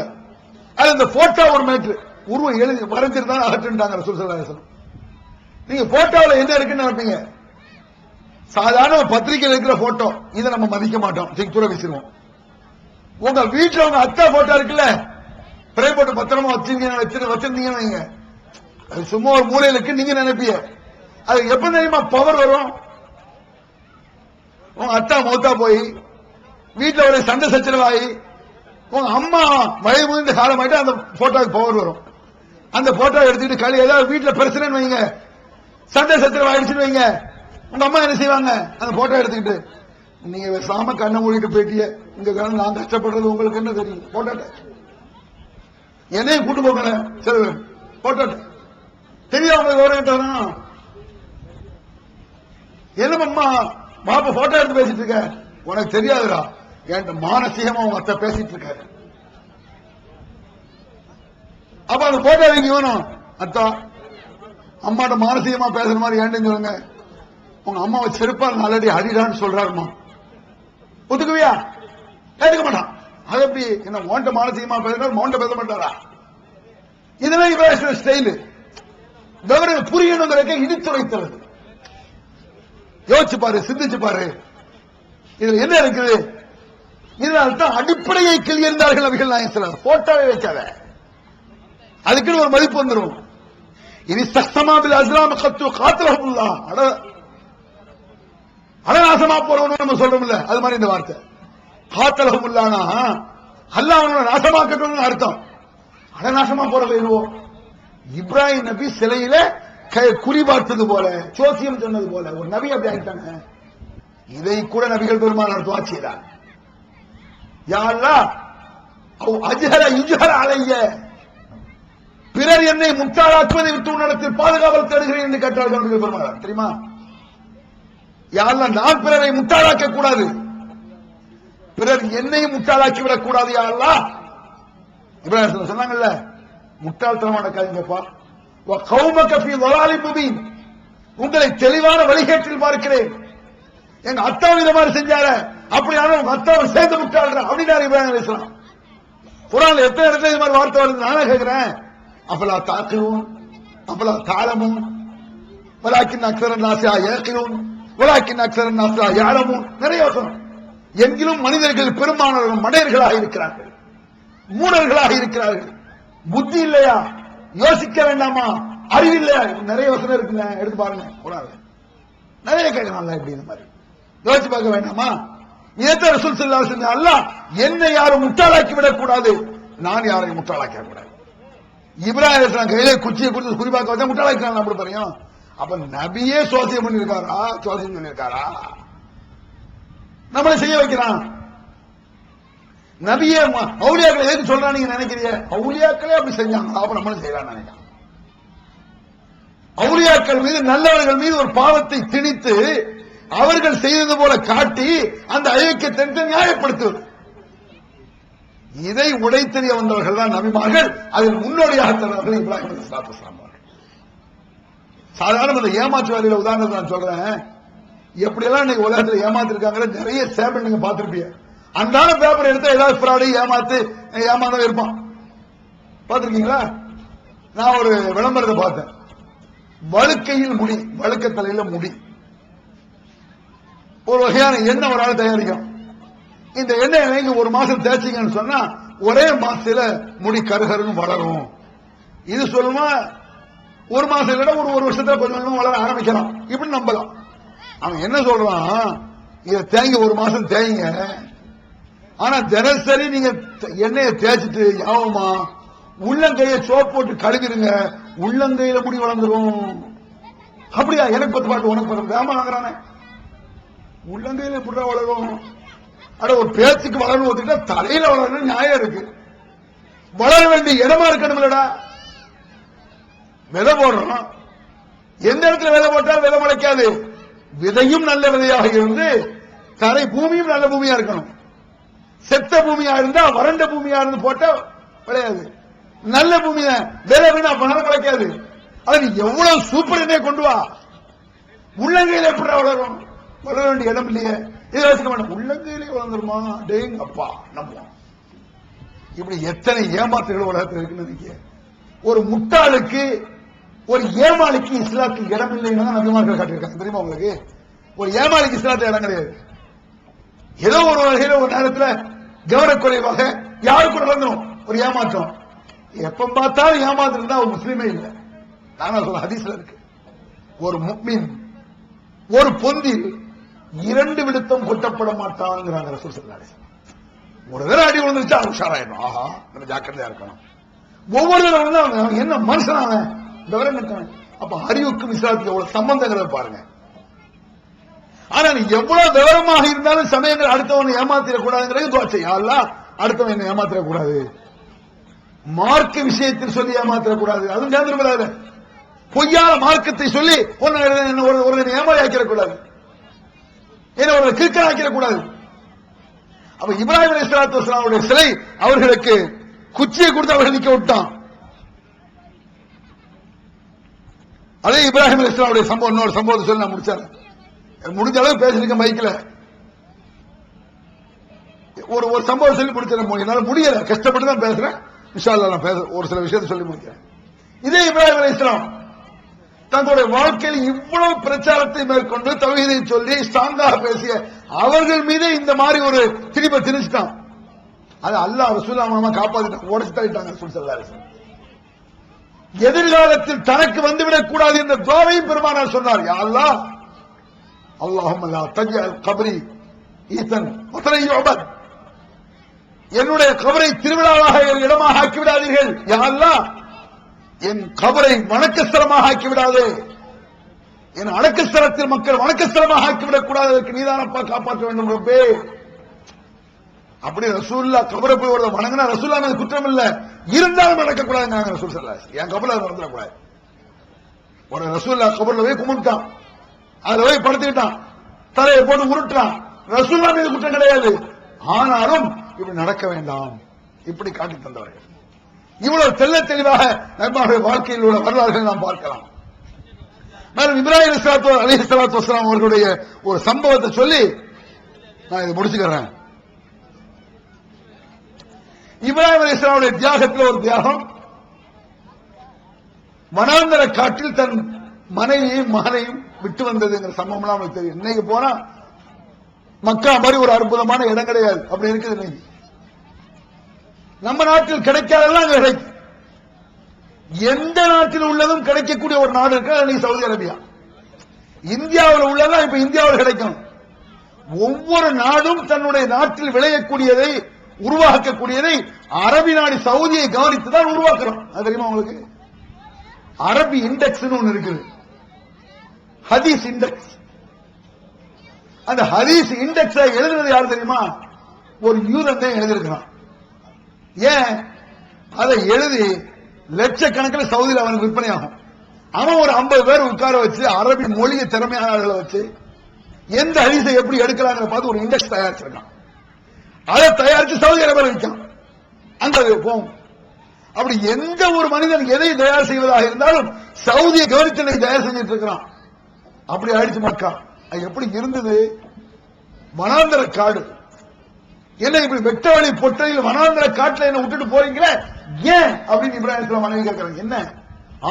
அது இந்த போட்டோ ஒரு மேட்ரு, உருவம் எழுதி வரைஞ்சிருந்தா அகற்றுட்டாங்க ரசூல் ஸல்லல்லாஹு அலைஹி வஸல்லம். நீங்க போட்டோவில் என்ன இருக்குன்னு நினைப்பீங்க? சாதாரண பத்திரிகையில் இருக்கிற போட்டோ, இதை நம்ம மதிக்க மாட்டோம், தூர வீசிடுவோம். உங்க வீட்டுல உங்க அத்தா போட்டோ இருக்குல்ல, பிரே போட்டு பத்திரமா வச்சிருந்தீங்க, அது சும்மா ஒரு மூலையிலுக்கு நீங்க நினைப்பீங்க. அது எப்ப தெரியுமா பவர் வரும்? உங்க அத்தா மௌத்தா போய் வீட்டுல ஒரு சண்டை சச்சரவாயி உங்க அம்மா வயது முதிர்ந்த காலம் ஆயிட்டு அந்த போட்டோக்கு பவர் வரும். அந்த போட்டோ எடுத்துக்கிட்டு களி ஏதாவது வீட்டுல பிரச்சனைன்னு வைங்க, சண்டை சச்சரவு ஆயிடுச்சுன்னு வைங்க, உங்க அம்மா என்ன செய்வாங்க? அந்த போட்டோ எடுத்துக்கிட்டு நீங்க சாம கண்ணை மூடிட்டு போயிட்டிய, இங்க நான் கஷ்டப்படுறது உங்களுக்கு என்ன தெரியும்? போட்டோட்ட என்னையும் கூட்டு போகல சில பேர் போட்டோட்ட தெரியாம விவரம் என்ன அம்மா பாப்பா போட்டோ எடுத்து பேசிட்டு இருக்க, உனக்கு தெரியாதுடா, என்கிட்ட மானசீகமா உங்க அத்தை பேசிட்டு இருக்காரு. அப்ப அந்த போட்டோ எங்க வேணும்? அத்தா அம்மாட்ட மானசீகமா பேசுற மாதிரி ஏன்னு சொல்லுங்க, உங்க அம்மாவை செருப்பால் நல்லடி அடிடான்னு சொல்றாருமா, ஒத்துக்குவியா? ஏத்துக்க மாட்டான். அது எப்படி என்ன மோண்ட மானசீகமா பேசுறாரு, மோண்ட பேச மாட்டாரா? இதுவே பேசுற ஸ்டைலு விவரம் புரியணுங்கிறக்க இடித்துரைத்தது. யோசிச்சு பாரு, சிந்திச்சு பாரு, இதுல என்ன இருக்குது? இதனால்தான் அடிப்படையை கிளியிருந்தார்கள் நபிகள் நாயகம் ஸல்லல்லாஹு அலைஹி வஸல்லம். போட்டோவே வைக்காத, அதுக்குன்னு ஒரு மதிப்பு வந்துடும். இனி சக்தமாபில் அஸ்லாம் கத்து காத்தலஹுல்லாஹ், அடநாசமா போறவனு நம்ம சொல்றோம்ல, அது மாதிரி இந்த வார்த்தை காத்தலஹுல்லானா அல்லாஹ் அவனை நாசமாக்கட்டும்னு அர்த்தம். அடநாசமா போறது எதுவோ? இப்ராஹிம் நபி சிலையில குறி பார்த்தது போல, சோசியம் சொன்னது போல ஒரு நபி அப்படி ஆயிட்டாங்க. இதை கூட நபிகள் பெருமானார் துஆ செய்தார். யா அல்லாஹ் அஜ்ஹர யுஜ்ஹர அலைய, பிறர் என்னை முட்டாளாக்குவதை விட்டு உன்னிடத்தில் பாதுகாவல் தேடுகிறேன் என்று கேட்டார்கள் நபிகள் பெருமானார். தெரியுமா? யா அல்லாஹ் நான் பிறரை முட்டாளாக்க கூடாது, பிறர் என்னை முட்டாளாக்கி விடக் கூடாது யா அல்லாஹ். இப்ராஹிம் சொன்னாங்கல்ல, முட்டாள்தனமான காரியங்கப்பா, உங்களை தெளிவான வழிகேட்டில் பார்க்கிறேன். எங்க அத்தாவை இந்த மாதிரி செஞ்சார, அப்படியான உங்க அத்தாவை சேர்ந்து முட்டாள்ற அப்படின்னாரு இப்ராஹிம் அலைஹிஸ்ஸலாம். குர்ஆன்ல எத்தனை இடத்துல இது மாதிரி வார்த்தை வருது நானே கேட்கிறேன். அப்பலா தாக்கிலும் அப்பலா தாளமும் வலாக்கின் அக்ஸரன் நாஸா யகீலூன் வலாக்கின் அக்ஸரன் நாஸா யஅலமூன், நிறைய வசனம். எங்கிலும் மனிதர்கள் பெரும்பாலானவர்கள் மடையர்களாக இருக்கிறார்கள், மூடர்களாக இருக்கிறார்கள். புத்தி இல்லையா? யோசிக்க வேண்டாமா? அறிவில்லையா? நிறைய வசனம் இருக்குங்க, எடுத்து பாருங்க. நிறைய கேட்கலாம், இப்படி இந்த மாதிரி யோசிச்சு பார்க்க வேண்டாமா? இதைத்தான் ரசூல் ஸல்லல்லாஹு அலைஹி வஸல்லம், அல்லாஹ் என்னை யாரும் முட்டாளாக்கி விடக் கூடாது, நான் யாரையும் முட்டாளாக்க கூடாது. இப்ராஹிம் அலைஹிஸ்ஸலாம் கையில குச்சியை கொடுத்து குறிப்பாக்க வச்சா முட்டாளாக்கிறாங்க அப்படி பாருங்க. அப்ப நபியே சோசியம் பண்ணிருக்காரா? சோசியம் பண்ணிருக்காரா? நம்மளை செய்ய வைக்கிறான். நபியே அவுலியாக்களை எதுக்கு சொல்றா நீங்க நினைக்கிறீங்க? அவுலியாக்களே அப்படி செஞ்சாங்க, அப்ப நம்மளும் செய்யலாம் நினைக்கலாம். அவுலியாக்கள் மீது, நல்லவர்கள் மீது ஒரு பாவத்தை திணித்து அவர்கள் செய்தது போல காட்டி அந்த ஐக்கியத்தை நியாயப்படுத்துவது, இதை உடைத்தெறிய வந்தவர்கள் தான் நபிமார்கள். அதில் முன்னோடியாக தந்தவர்கள் இப்ராஹிம் அலைஹிஸ்ஸலாத்து வஸ்ஸலாம். சாதாரண இந்த ஏமாற்று வேலையில உதாரணத்தை நான் சொல்றேன். எப்படியெல்லாம் இன்னைக்கு உலகத்தில் ஏமாத்திருக்காங்க நிறைய சேவல் நீங்க பார்த்திருப்பீங்க. அன்றாட பேப்பர் எடுத்தா ஏதாவது ஃப்ராடு ஏமாதான் இருப்பான். பார்த்திருக்கீங்களா? நான் ஒரு விளம்பரத்தை பார்த்தேன். வழுக்கையில் முடி, வழுக்க தலையில முடி, ஒரு வகையான எண்ணெய் ஒரு ஆள் தயாரிக்கும். இந்த எண்ணெய் நீங்க ஒரு மாசம் தேய்ச்சிங்கன்னு சொன்னா ஒரே மாசத்துல முடி கருகருன்னு வளரும். இது சொல்லுமா ஒரு மாசம் இல்ல ஒரு வருஷத்துல கொஞ்சம் கொஞ்சம் வளர ஆரம்பிக்கலாம், இப்படி நம்பலாம். அவன் என்ன சொல்றான், இதை தேங்க ஒரு மாசம் தேங்க, ஆனா தினசரி நீங்க எண்ணெயை தேய்ச்சிட்டு யாவமா உள்ளங்கைய சோப் போட்டு கழுவிருங்க, உள்ளங்கையில முடி வளர்ந்துரும். அப்படியா? எனக்கு 10 பாட்டு உனக்கு 10 வேமா வாங்குறானே, உள்ளங்கையில எப்படி வளரும்? அட ஒரு பேச்சுக்கு வளரணும் ஒத்துக்கிட்டா தலையில வளரணும் நியாயம் இருக்கு. வளர வேண்டிய இடமா இருக்கணும் இல்லடா. விதை போடுறோம், எந்த இடத்துல விதை போட்டால் விதை முளைக்காது. விதையும் நல்ல விதையாக இருந்து தரை பூமியும் நல்ல பூமியா இருக்கணும். செத்த பூமியா இருந்தா வறண்ட பூமியா இருந்து போட்டா விளையாது. நல்ல பூமி விதை வீணா பண்ணாலும் கிடைக்காது. அது எவ்வளவு சூப்பர் எண்ணெய் கொண்டு வா, உள்ளங்கையில எப்படி வளரும்? வளர வேண்டிய இடம் இல்லையே, இதை வச்சுக்க மாட்டோம். உள்ளங்கையிலே வளர்ந்துருமா? டேங்க அப்பா நம்புவோம். இப்படி எத்தனை ஏமாற்றுகள் உலகத்தில் இருக்குன்னு நினைக்க. ஒரு முட்டாளுக்கு, ஒரு ஏமாளிக்கு இஸ்லாத்தில் இடம் இல்லைன்னு நபிமார்கள் காட்டியிருக்காங்க. தெரியுமா உங்களுக்கு? ஒரு ஏமாளிக்கு இஸ்லாத்தில் இடம் கிடையாது. ஏதோ ஒரு வகையில ஒரு நேரத்தில் கவனக்குறைவாக யாருக்கும் நடந்துடும் ஒரு ஏமாற்றம். எப்ப பார்த்தாலும் ஏமாத்து இருந்தா ஒரு முஸ்லீமே இல்லை. நான் சொல்ல ஹதீஸ்ல இருக்கு, ஒரு முஃமின் ஒரு பொந்தில் 2 விழுத்தம் கொட்டப்பட மாட்டாங்கிறாங்க ரசூல் ஸல்லல்லாஹு அலைஹி வஸல்லம். ஒரு தடவை அடி விழுந்துச்சா உஷாராயிடும், ஆஹா நம்ம ஜாக்கிரதையா இருக்கணும். ஒவ்வொரு தடவை என்ன மனுஷனான விவரம் கேட்டாங்க. அப்ப அறிவுக்கும் இஸ்லாத்துக்கு எவ்வளவு சம்பந்தங்களை பாருங்க. ஆனா நீ எவ்வளவு விவரமாக இருந்தாலும் சமயங்கள் அடுத்தவனை ஏமாத்திடக்கூடாதுங்கிறது துவா அல்லா, அடுத்தவன் என்ன ஏமாத்திடக்கூடாது, மார்க்க விஷயத்தில் சொல்லி ஏமாத்திடக்கூடாது, அதுவும் சேர்ந்துருக்கூடாது. பொய்யான மார்க்கத்தை சொல்லி ஒரு ஏமாறி ஆக்கிடக்கூடாது, என்ன ஒரு கிறுக்கன் ஆக்கிடக்கூடாது. அப்ப இப்ராஹிம் அலைஹிஸ்ஸலாத்து வஸ்ஸலாமுடைய சிலை அவர்களுக்கு குச்சியை கொடுத்து அவர்கள் நிக்க விட்டான். அதே இப்ராஹிம் அலைஹிஸ்ஸலாமுடைய சம்பவம், இன்னொரு சம்பவத்தை சொல்லி நான் முடிச்சேன். முடிஞ்ச அளவு பேசிருக்க மைக்கில் ஒரு சம்பவம் சொல்லி முடிச்சிடறேன். என்னால முடியல, கஷ்டப்பட்டு தான் பேசுறேன். இன்ஷா அல்லாஹ் நான் பேச ஒரு சில விஷயத்தை சொல்லி முடிக்கிறேன். இதே இப்ராஹிம் அலைஹிஸ்ஸலாம் தங்களுடைய வாழ்க்கையில் இவ்வளவு பிரச்சாரத்தை மேற்கொண்டு தௌஹீதை சொல்லி ஸ்ட்ராங்காக பேசிய அவர்கள் மீது இந்த மாதிரி ஒரு திணிப்பை திணிச்சிட்டான். அது அல்லாஹ் ரசூலுல்லாஹ் மூலமா காப்பாத்திட்டாங்க, உடைச்சு தள்ளிட்டாங்க ரசூல் ஸல்லல்லாஹு அலைஹி வஸல்லம். எதிர்காலத்தில் தனக்கு வந்துவிடக் கூடாது என்ற துஆவையும் பெருமானார் சொன்னார். யா அல்லாஹ், அல்லாஹும்ம லா தஜ்அல் கப்ரி ஈதன் வதன் யுஅபத், என்னுடைய கபரை திருவிழாவாக இடமாக ஆக்கிவிடாதீர்கள். யா அல்லாஹ், என் கபரை வணக்கஸ்தலமாக ஆக்கிவிடாதே, என் அடக்கஸ்தலத்தில் மக்கள் வணக்கஸ்தலமாக ஆக்கிவிடக் கூடாது, அதற்கு நீதானப்பா காப்பாற்ற வேண்டும் ரப்பே. அப்படி ரசூலுல்லாஹ் கபரை போய் ஒரு வணங்கினா ரசூலுல்லாஹ் மீது குற்றம் இல்ல, இருந்தாலும் நடக்கக்கூடாதுங்க ரசூல் ஸல்லல்லாஹு அலைஹி வஸல்லம். என் கபரை நடந்துடக்கூடாது. ஒரு ரசூலுல்லாஹ் கபர்ல போய் கும்பிட்டான், அதுல போய் படுத்துக்கிட்டான், தலையை போட்டு உருட்டான், ரசூலுல்லாஹ் மீது குற்றம் கிடையாது. ஆனாலும் இப்படி நடக்க வேண்டாம், இப்படி காட்டி தந்தவர்கள். இவ்வளவு தெள்ள தெளிவாக நபிமாருடைய வாழ்க்கையில் உள்ள வரலாறுகளை நாம் பார்க்கலாம். மேலும் இப்ராஹிம் அலைஹிஸ்ஸலாத்து வஸ்ஸலாம் அவர்களுடைய ஒரு சம்பவத்தை சொல்லி நான் இதை முடிச்சுக்கிறேன். இப்ராஹிம் அலைஹிஸ்ஸலாமுடைய தியாகத்தில் ஒரு தியாகம், வனாந்தர காட்டில் தன் மனைவியையும் மகனையும் விட்டு வந்ததுங்கிற சம்பவம் நமக்கு தெரியும். இன்னைக்கு போனா மக்கா மாதிரி ஒரு அற்புதமான இடம் கிடையாது, அப்படி இருக்குது. இன்னைக்கு நம்ம நாட்டில் கிடைக்காதெல்லாம் கிடைக்கும். எந்த நாட்டில் உள்ளதும் கிடைக்கக்கூடிய ஒரு நாடு இருக்கு, சவுதி அரேபியா. இந்தியாவில் உள்ளதெல்லாம் இப்ப இந்தியாவில் கிடைக்கும். ஒவ்வொரு நாடும் தன்னுடைய நாட்டில் விளையக்கூடியதை உருவாக்கக்கூடியதை அரபி நாடு சவுதியை கவனித்துதான் உருவாக்குறோம். அது தெரியுமா உங்களுக்கு? அரபி இண்டெக்ஸ் ஒன்னு இருக்குது, ஹதீஸ் இண்டெக்ஸ். அந்த ஹதீஸ் இண்டெக்ஸை எழுதுறது யாரு தெரியுமா? ஒரு யூதன் தான் எழுதியிருக்கிறான். ஏன் அதை எழுதி லட்சக்கணக்கில் சவுதியில் அவனுக்கு விற்பனை ஆகும். அவன் ஒரு 50 பேர் உட்கார வச்சு அரபி மொழியை திறமையாளர்களை வச்சு எந்த ஹதீஸை எப்படி எடுக்கலாங்கிற பார்த்து ஒரு இண்டெக்ஸ் தயாரிச்சிருக்கான். அதை தயாரிச்சு சவுதி அரேபியாவில் விற்கான். அங்க போகும். அப்படி எந்த ஒரு மனிதன் எதை தயார் செய்வதாக இருந்தாலும் சவுதியை கவனித்து தயார் செஞ்சிட்டு இருக்கிறான். அப்படி ஆயிடுச்சு மக்கா. அது எப்படி இருந்தது? வனாந்தர காடு. என்ன இப்படி வெட்ட வழி பொட்டையில் வனாந்தர காட்டுல என்ன விட்டுட்டு போறீங்களே ஏன் அப்படின்னு இப்ராஹிம் மனைவி கேட்கிறாங்க. என்ன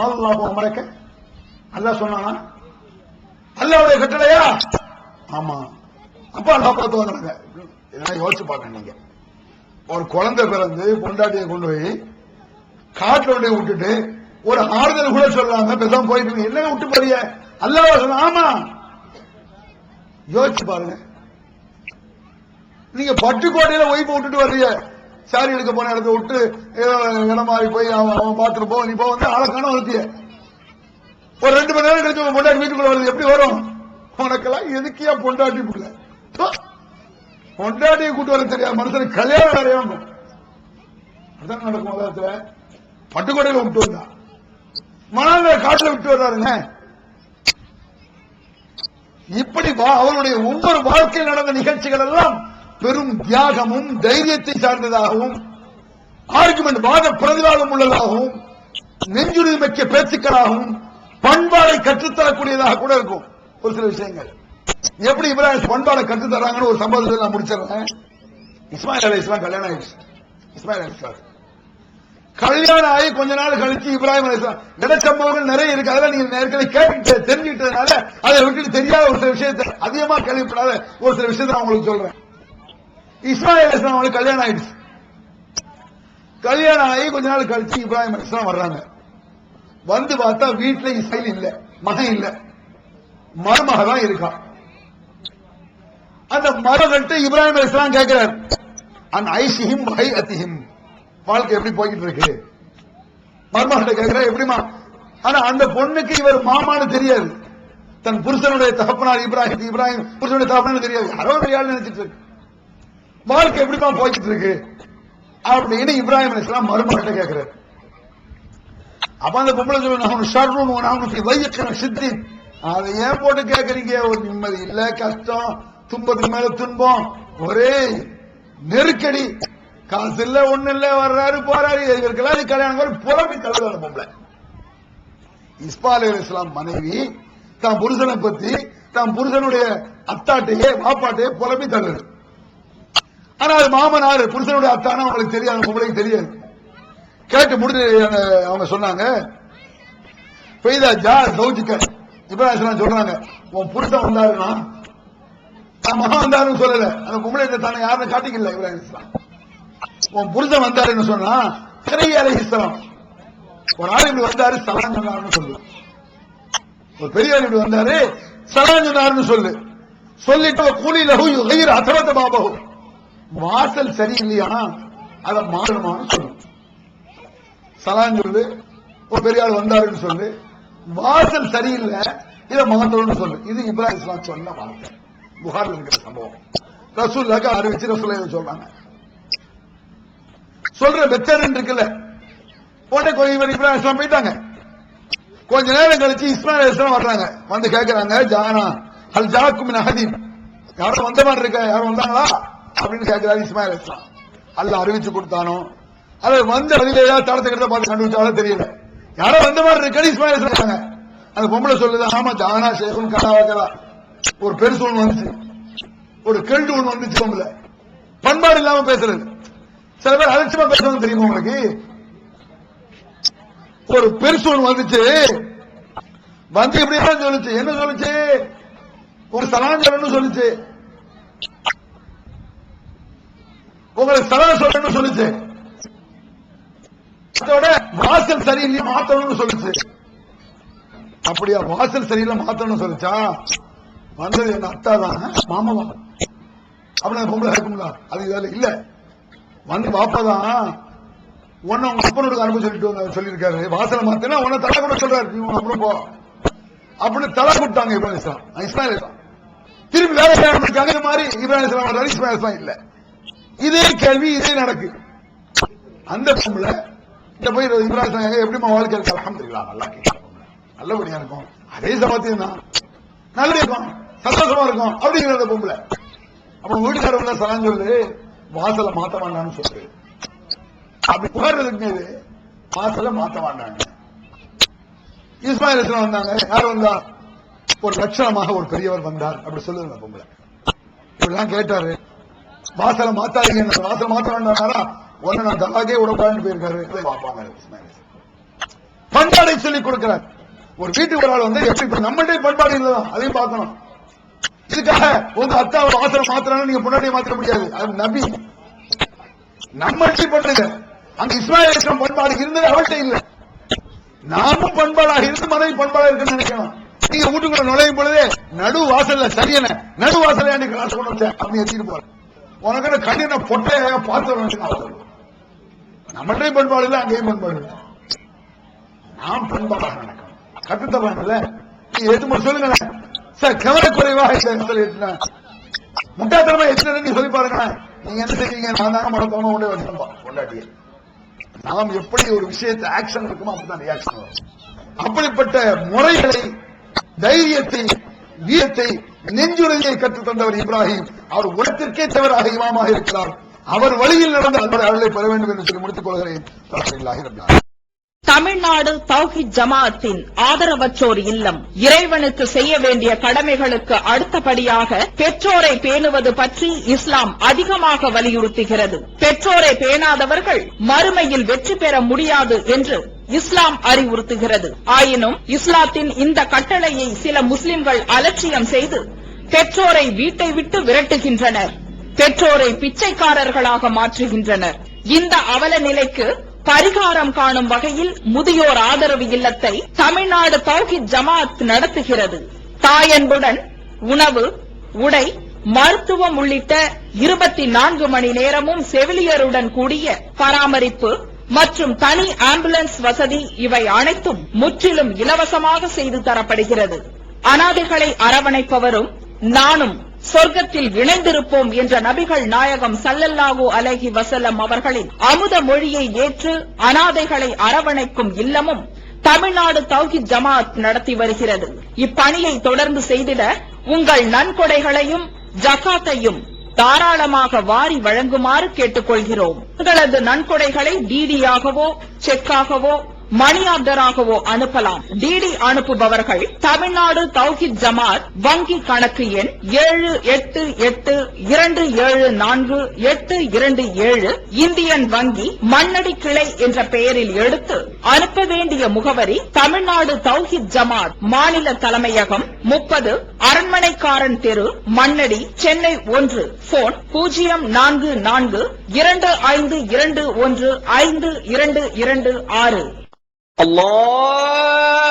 அல்லாஹ் அமரக்க அல்லாஹ் சொன்னானா? அல்லாஹ்வுடைய கட்டளையா? ஆமா. அப்ப அல்லாஹ் பார்த்து வந்தாங்க. இதெல்லாம் யோசிச்சு பாருங்க. நீங்க ஒரு குழந்தை பிறந்து பொண்டாட்டியை கொண்டு போய் காட்டுல விட்டுட்டு ஒரு ஆறுதல் கூட சொல்லாம பேசாம போயிட்டு என்ன விட்டு போறிய? அல்லாஹ் சொன்ன. ஆமா, யோசிச்சு பாருங்க. நீங்க பட்டுக்கோட்டையில ஒய்ஃபை விட்டுட்டு வர்றீங்க, சாரி எடுக்க போன இடத்த விட்டு இடம் மாறி போய் அவன் பாத்துட்டு போ, நீ போ வந்து ஆளக்கான வளர்த்திய ஒரு 2 மணி நேரம் கழிச்சு பொண்டாட்டி வீட்டுக்குள்ள வருது. எப்படி வரும்? உனக்கெல்லாம் எதுக்கியா பொண்டாட்டி புள்ள? பொண்டாட்டியை கூட்டு வர தெரியாது மனுஷனுக்கு கல்யாணம் அடையாம அதான் நடக்கும். உலகத்துல பட்டுக்கோட்டையில விட்டு வந்தா மணால காட்டுல விட்டு வர்றாருங்க. இப்படி அவருடைய ஒவ்வொரு வாழ்க்கையில் நடந்த நிகழ்ச்சிகள் எல்லாம் பெரும் தியாகமும் தைரியத்தை சார்ந்ததாகவும் ஆர்குமெண்ட் வாத பிரதிவாதம் உள்ளதாகவும் நெஞ்சுறுதி மிக்க பேச்சுக்களாகவும் பண்பாடை கற்றுத்தரக்கூடியதாக கூட இருக்கும். ஒரு சில விஷயங்கள் எப்படி இப்ராஹிம் பண்பாடை கற்றுத்தராங்கன்னு ஒரு சம்பவத்தை நான் முடிச்சிடறேன். இஸ்மாயில் அலைஹிஸ்ஸலாம் கல்யாணம் ஆயிடுச்சு. இஸ்மாயில் அலைஹிஸ்ஸலாம் கல்யாணம் ஆகி கொஞ்ச நாள் கழிச்சு இப்ராஹிம் அலைஹிஸ்ஸலாம் இடச்சம்பவங்கள் நிறைய இருக்கு. அதெல்லாம் நீங்க ஏற்கனவே கேட்டு தெரிஞ்சுக்கிட்டதுனால அதை விட்டு தெரியாத ஒரு சில விஷயத்தை அதிகமா கேள்விப்படாத ஒரு சில விஷயத்தை நான் உங்களுக்கு சொல்றேன். இஸ்மாயில் அலைஹிஸ்ஸலாம் அவங்களுக்கு கல்யாணம் ஆயிடுச்சு. கல்யாணம் ஆகி கொஞ்ச நாள் கழிச்சு இப்ராஹிம் அலைஹிஸ்ஸலாம் வர்றாங்க. வந்து பார்த்தா வீட்டுல இஸ்மாயில் இல்ல, மகன் இல்ல, மருமக தான் இருக்கா. அந்த மருமகிட்ட இப்ராஹிம் அலைஹிஸ்ஸலாம் கேட்கிறார், அன் ஐஷிஹிம் வஹைஅத்திஹிம், வாழ்க்கை எப்படி போய்கிட்டு இருக்கு? மருமகிட்ட கேட்கிறார் எப்படிமா? ஆனா அந்த பொண்ணுக்கு இவர் மாமான்னு தெரியாது. தன் புருஷனுடைய தகப்பனார் இப்ராஹிம் புருஷனுடைய தகப்பனார் தெரியாது. யாரோ ஒரு ஆள் நினைச்சிட்டு இருக்கு. வாழ்க்கை எப்படிமா போய்கிட்டு இருக்கு அப்படின்னு இப்ராஹிம் அலைஹிஸ்ஸலாம் மருமகிட்ட கேட்கிறார். அப்ப அந்த பொம்பளை சொல்லு, அதை ஏன் போட்டு கேட்கறீங்க? ஒரு நிம்மதி இல்ல, கஷ்டம், துன்பத்துக்கு மேல துன்பம், ஒரே நெருக்கடி, காசு இல்ல, ஒண்ணு இல்ல, வர்றாரு போறாரு, இவருக்கெல்லாம் கல்யாணம் புலம்பி தள்ளுது அந்த பொம்பளை. இஸ்மாயில் அலைஹிஸ்ஸலாம் மனைவி தான் புருஷனை பத்தி தான் புருஷனுடைய அத்தாட்டையே பாப்பாட்டையே புலம்பி தள்ளுது. ஆனா அது மாமனாரு புருஷனுடைய அத்தானா அவங்களுக்கு தெரியாது, பொம்பளைக்கு தெரியாது. கேட்டு முடிஞ்சு அவங்க சொன்னாங்க, இப்ராஹிம் சொல்றாங்க, உன் புருஷன் வந்தாருன்னா மகன் வந்தாருன்னு சொல்லல, அந்த பொம்பளை தானே யாருன்னு காட்டிக்கல. இப்ராஹிம் உன் புருஷன் வந்தாருன்னு சொன்னா அலைஹிஸ்ஸலாம் ஒரு ஆள் இப்படி வந்தாரு சலாம் சொன்னாருன்னு சொல்லு, ஒரு பெரியவர் இப்படி வந்தாரு சலாம் சொன்னாருன்னு சொல்லு, சொல்லிட்டு கூலி லஹு யுகைர் அத்ரத பாபஹு, வாசல் சரியில்லையா அதை மாறணுமான்னு சொல்லு. சலாம் சொல்லு, ஒரு பெரிய ஆள் வந்தாருன்னு சொல்லு, வாசல் சரியில்லை இதை மாத்தணும்னு சொல்லு. இது இப்ராஹிம் அலைஹிஸ்ஸலாம் சொன்ன வார்த்தை. புகார்ல இருக்கிற சம்பவம். ரசூலுல்லாஹ் அறிவிச்சு ரசூலுல்லாஹ் சொல்றாங்க. சொல்ற பெத்தர் இருக்குல்ல, உடனே இப்ராஹிம் அலைஹிஸ்ஸலாம் போயிட்டாங்க. கொஞ்ச நேரம் கழிச்சு இஸ்மாயில் அலைஹிஸ்ஸலாம் வர்றாங்க. வந்து கேட்கிறாங்க, ஜானா ஹல் ஜாக்கும் மின் அஹதீன், யாரும் வந்த மாதிரி இருக்க, யாரும் வந்தாங்களா அப்படின்னு கேட்கிறாரு இஸ்மாயில் அலைஹிஸ்ஸலாம். அல்லாஹ் அறிவிச்சு கொடுத்தானோ அது வந்த வழியில தடத்துக்கிட்ட பார்த்து கண்டுபிடிச்சாலும் தெரியல, யாரோ வந்த மாதிரி இருக்கு இஸ்மாயில் சொல்றாங்க. அந்த பொம்பளை சொல்லுது, ஆமா ஜானா ஷேகுன் கலாவகலா, ஒரு பெருசு ஒண்ணு வந்துச்சு, ஒரு கெல்டு ஒண்ணு வந்துச்சு. உங்களை பண்பாடு இல்லாம பேசுறது, சில பேர் அலட்சியமா பேசுறது தெரியுமா உங்களுக்கு? ஒரு பெருசு ஒண்ணு வந்துச்சு, வந்து இப்படி எல்லாம் சொல்லுச்சு. என்ன சொல்லுச்சு? ஒரு சலாம் சொல்லணும்னு சொல்லுச்சு, உங்களுக்கு சலாம் சொல்லணும்னு சொல்லுச்சு. அதோட வாசல் சரியில்லை மாத்தணும்னு சொல்லுச்சு. அப்படியா? வாசல் சரியில்லை மாத்தணும்னு சொல்லுச்சா? வந்தது என் அத்தா தான், மாமாவா அப்படின்னு பொம்பளை இருக்குங்களா? அது இதால இல்ல, வந்து பாப்பாதான் உன்ன உங்க அப்பனோட அனுப்ப சொல்லிட்டு சொல்லியிருக்காரு. வாசலை மாத்தினா உன்ன தலை கூட சொல்றாரு, அப்புறம் போ அப்படின்னு தலை கொடுத்தாங்க இப்ராஹிம் அலைஹிஸ்ஸலாம். திரும்பி வேலை செய்ய மாதிரி இப்ராஹிம் அலைஹிஸ்ஸலாம் இல்ல. இதே கேள்வி இதே நடக்கு. அந்த பொம்பளை இந்த போய் இப்ராஹிம் எப்படிமா வாழ்க்கை இருக்கு? அல்ஹம்துலில்லாஹ் நல்லா கேட்கும், நல்லபடியா இருக்கும், அதே சமத்தியம் தான், நல்லா இருக்கும், சந்தோஷமா இருக்கும் அப்படிங்கிற பொம்பளை. அப்ப வீட்டுக்காரங்க சலாம் சொல்லு, வாசலை மாத்த வேண்டாம்னு சொல்லு. அப்படி புகார்றதுக்கு வாசலை மாத்த வேண்டாங்க. இஸ்மாயில் வந்தாங்க, யார் வந்தா? ஒரு லட்சணமாக ஒரு பெரியவர் வந்தார் அப்படி சொல்லுங்க பொம்பளை. இப்படிலாம் கேட்டாரு, வாசலை மாத்தாதீங்க, வாசலை மாத்த வேண்டாம், ஒன்னு நான் தலாகே உடம்பான்னு போயிருக்காரு. பண்பாடை சொல்லிக் கொடுக்கிறார். ஒரு வீட்டுக்கு ஒரு ஆள் வந்து எப்படி நம்மகிட்டே பண்பாடு இல்லதான், அதையும் பார்க்கணும். இதுக்காக உங்க அத்தாவை வாசலை மாத்திரான்னு நீங்க பொண்டாட்டியை மாத்திர முடியாது, அது நபி. நம்ம பண்றீங்க. அங்க இஸ்மாயில் பண்பாடு இருந்தது, அவள்கிட்ட இல்ல. நாமும் பண்பாடாக இருந்து மனைவி பண்பாடா இருக்குன்னு நினைக்கணும். நீங்க வீட்டுக்குள்ள நுழையும் பொழுதே நடு வாசல்ல சரியன நடு வாசல கிளாஸ் கொண்டு வச்சேன் அப்படி எத்திட்டு போற உனக்கு கண்ணின பொட்டைய பார்த்து நம்மகிட்டே பண்பாடு இல்லை, அங்கேயும் பண்பாடு இல்லை. நாம் பண்பாடாக நடக்கணும். கட்டுத்தப்பாங்கல்ல நீங்க ஏற்று சொல்லுங்களேன் சார், கவனக்குறைவாக முட்டாத்தனமா எத்தனை சொல்லி பாருங்க. நீங்க என்ன செய்வீங்க? நான் தாங்க மடத்தவன உடனே வச்சிருப்போம் பொண்டாட்டிய. நாம் எப்படி ஒரு விஷயத்தை ஆக்ஷன் இருக்குமோ அப்படிதான் ரியாக்ஷன் வரும். அப்படிப்பட்ட முறைகளை, தைரியத்தை, வீரத்தை, நெஞ்சுறுதியை கற்றுத் தந்தவர் இப்ராஹிம். அவர் உலகத்திற்கே தவறாக இமாமாக இருக்கிறார். அவர் வழியில் நடந்த அந்த அருளை பெற வேண்டும் என்று சொல்லி முடித்துக் கொள்கிறேன். தமிழ்நாடு தௌஹீத் ஜமாஅத்தின் ஆதரவற்றோர் இல்லம் இறைவனுக்கு செய்ய வேண்டிய கடமைகளுக்கு அடுத்தபடியாக பெற்றோரை பேணுவது பற்றி இஸ்லாம் அதிகமாக வலியுறுத்துகிறது. பெற்றோரை பேணாதவர்கள் மறுமையில் வெற்றி பெற முடியாது என்று இஸ்லாம் அறிவுறுத்துகிறது. ஆயினும் இஸ்லாத்தின் இந்த கட்டளையை சில முஸ்லிம்கள் அலட்சியம் செய்து பெற்றோரை வீட்டை விட்டு விரட்டுகின்றனர், பெற்றோரை பிச்சைக்காரர்களாக மாற்றுகின்றனர். இந்த அவல நிலைக்கு பரிகாரம் காணும் வகையில் முதியோர் ஆதரவு இல்லத்தை தமிழ்நாடு தௌஹீத் ஜமாஅத் நடத்துகிறது. தாயன்புடன் உணவு, உடை, மருத்துவம் உள்ளிட்ட 24 மணி நேரமும் செவிலியருடன் கூடிய பராமரிப்பு மற்றும் தனி ஆம்புலன்ஸ் வசதி இவை அனைத்தும் முற்றிலும் இலவசமாக செய்து தரப்படுகிறது. அனாதைகளை அரவணைப்பவரும் நானும் சொர்க்கத்தில் இணைந்திருப்போம் என்ற நபிகள் நாயகம் ஸல்லல்லாஹு அலைஹி வஸல்லம் அவர்களின் அமுத மொழியை ஏற்று அனாதைகளை அரவணைக்கும் இல்லமும் தமிழ்நாடு தௌஹீத் ஜமாஅத் நடத்தி வருகிறது. இப்பணியை தொடர்ந்து செய்திட உங்கள் நன்கொடைகளையும் ஜகாத்தையும் தாராளமாக வாரி வழங்குமாறு கேட்டுக் கொள்கிறோம். உங்களது நன்கொடைகளை டிடியாகவோ செக்காகவோ மணி ஆர்டராகவோ அனுப்பலாம். டிடி அனுப்புபவர்கள் தமிழ்நாடு தௌஹீத் ஜமாஅத் வங்கி கணக்கு எண் 7882748827 இந்தியன் வங்கி மண்ணடி கிளை என்ற பெயரில் எடுத்து அனுப்ப வேண்டிய முகவரி தமிழ்நாடு தௌஹீத் ஜமாஅத் மாநில தலைமையகம் 30 அரண்மனைக்காரன் தெரு, மண்ணடி, சென்னை 1. போன் 044252152226. Allah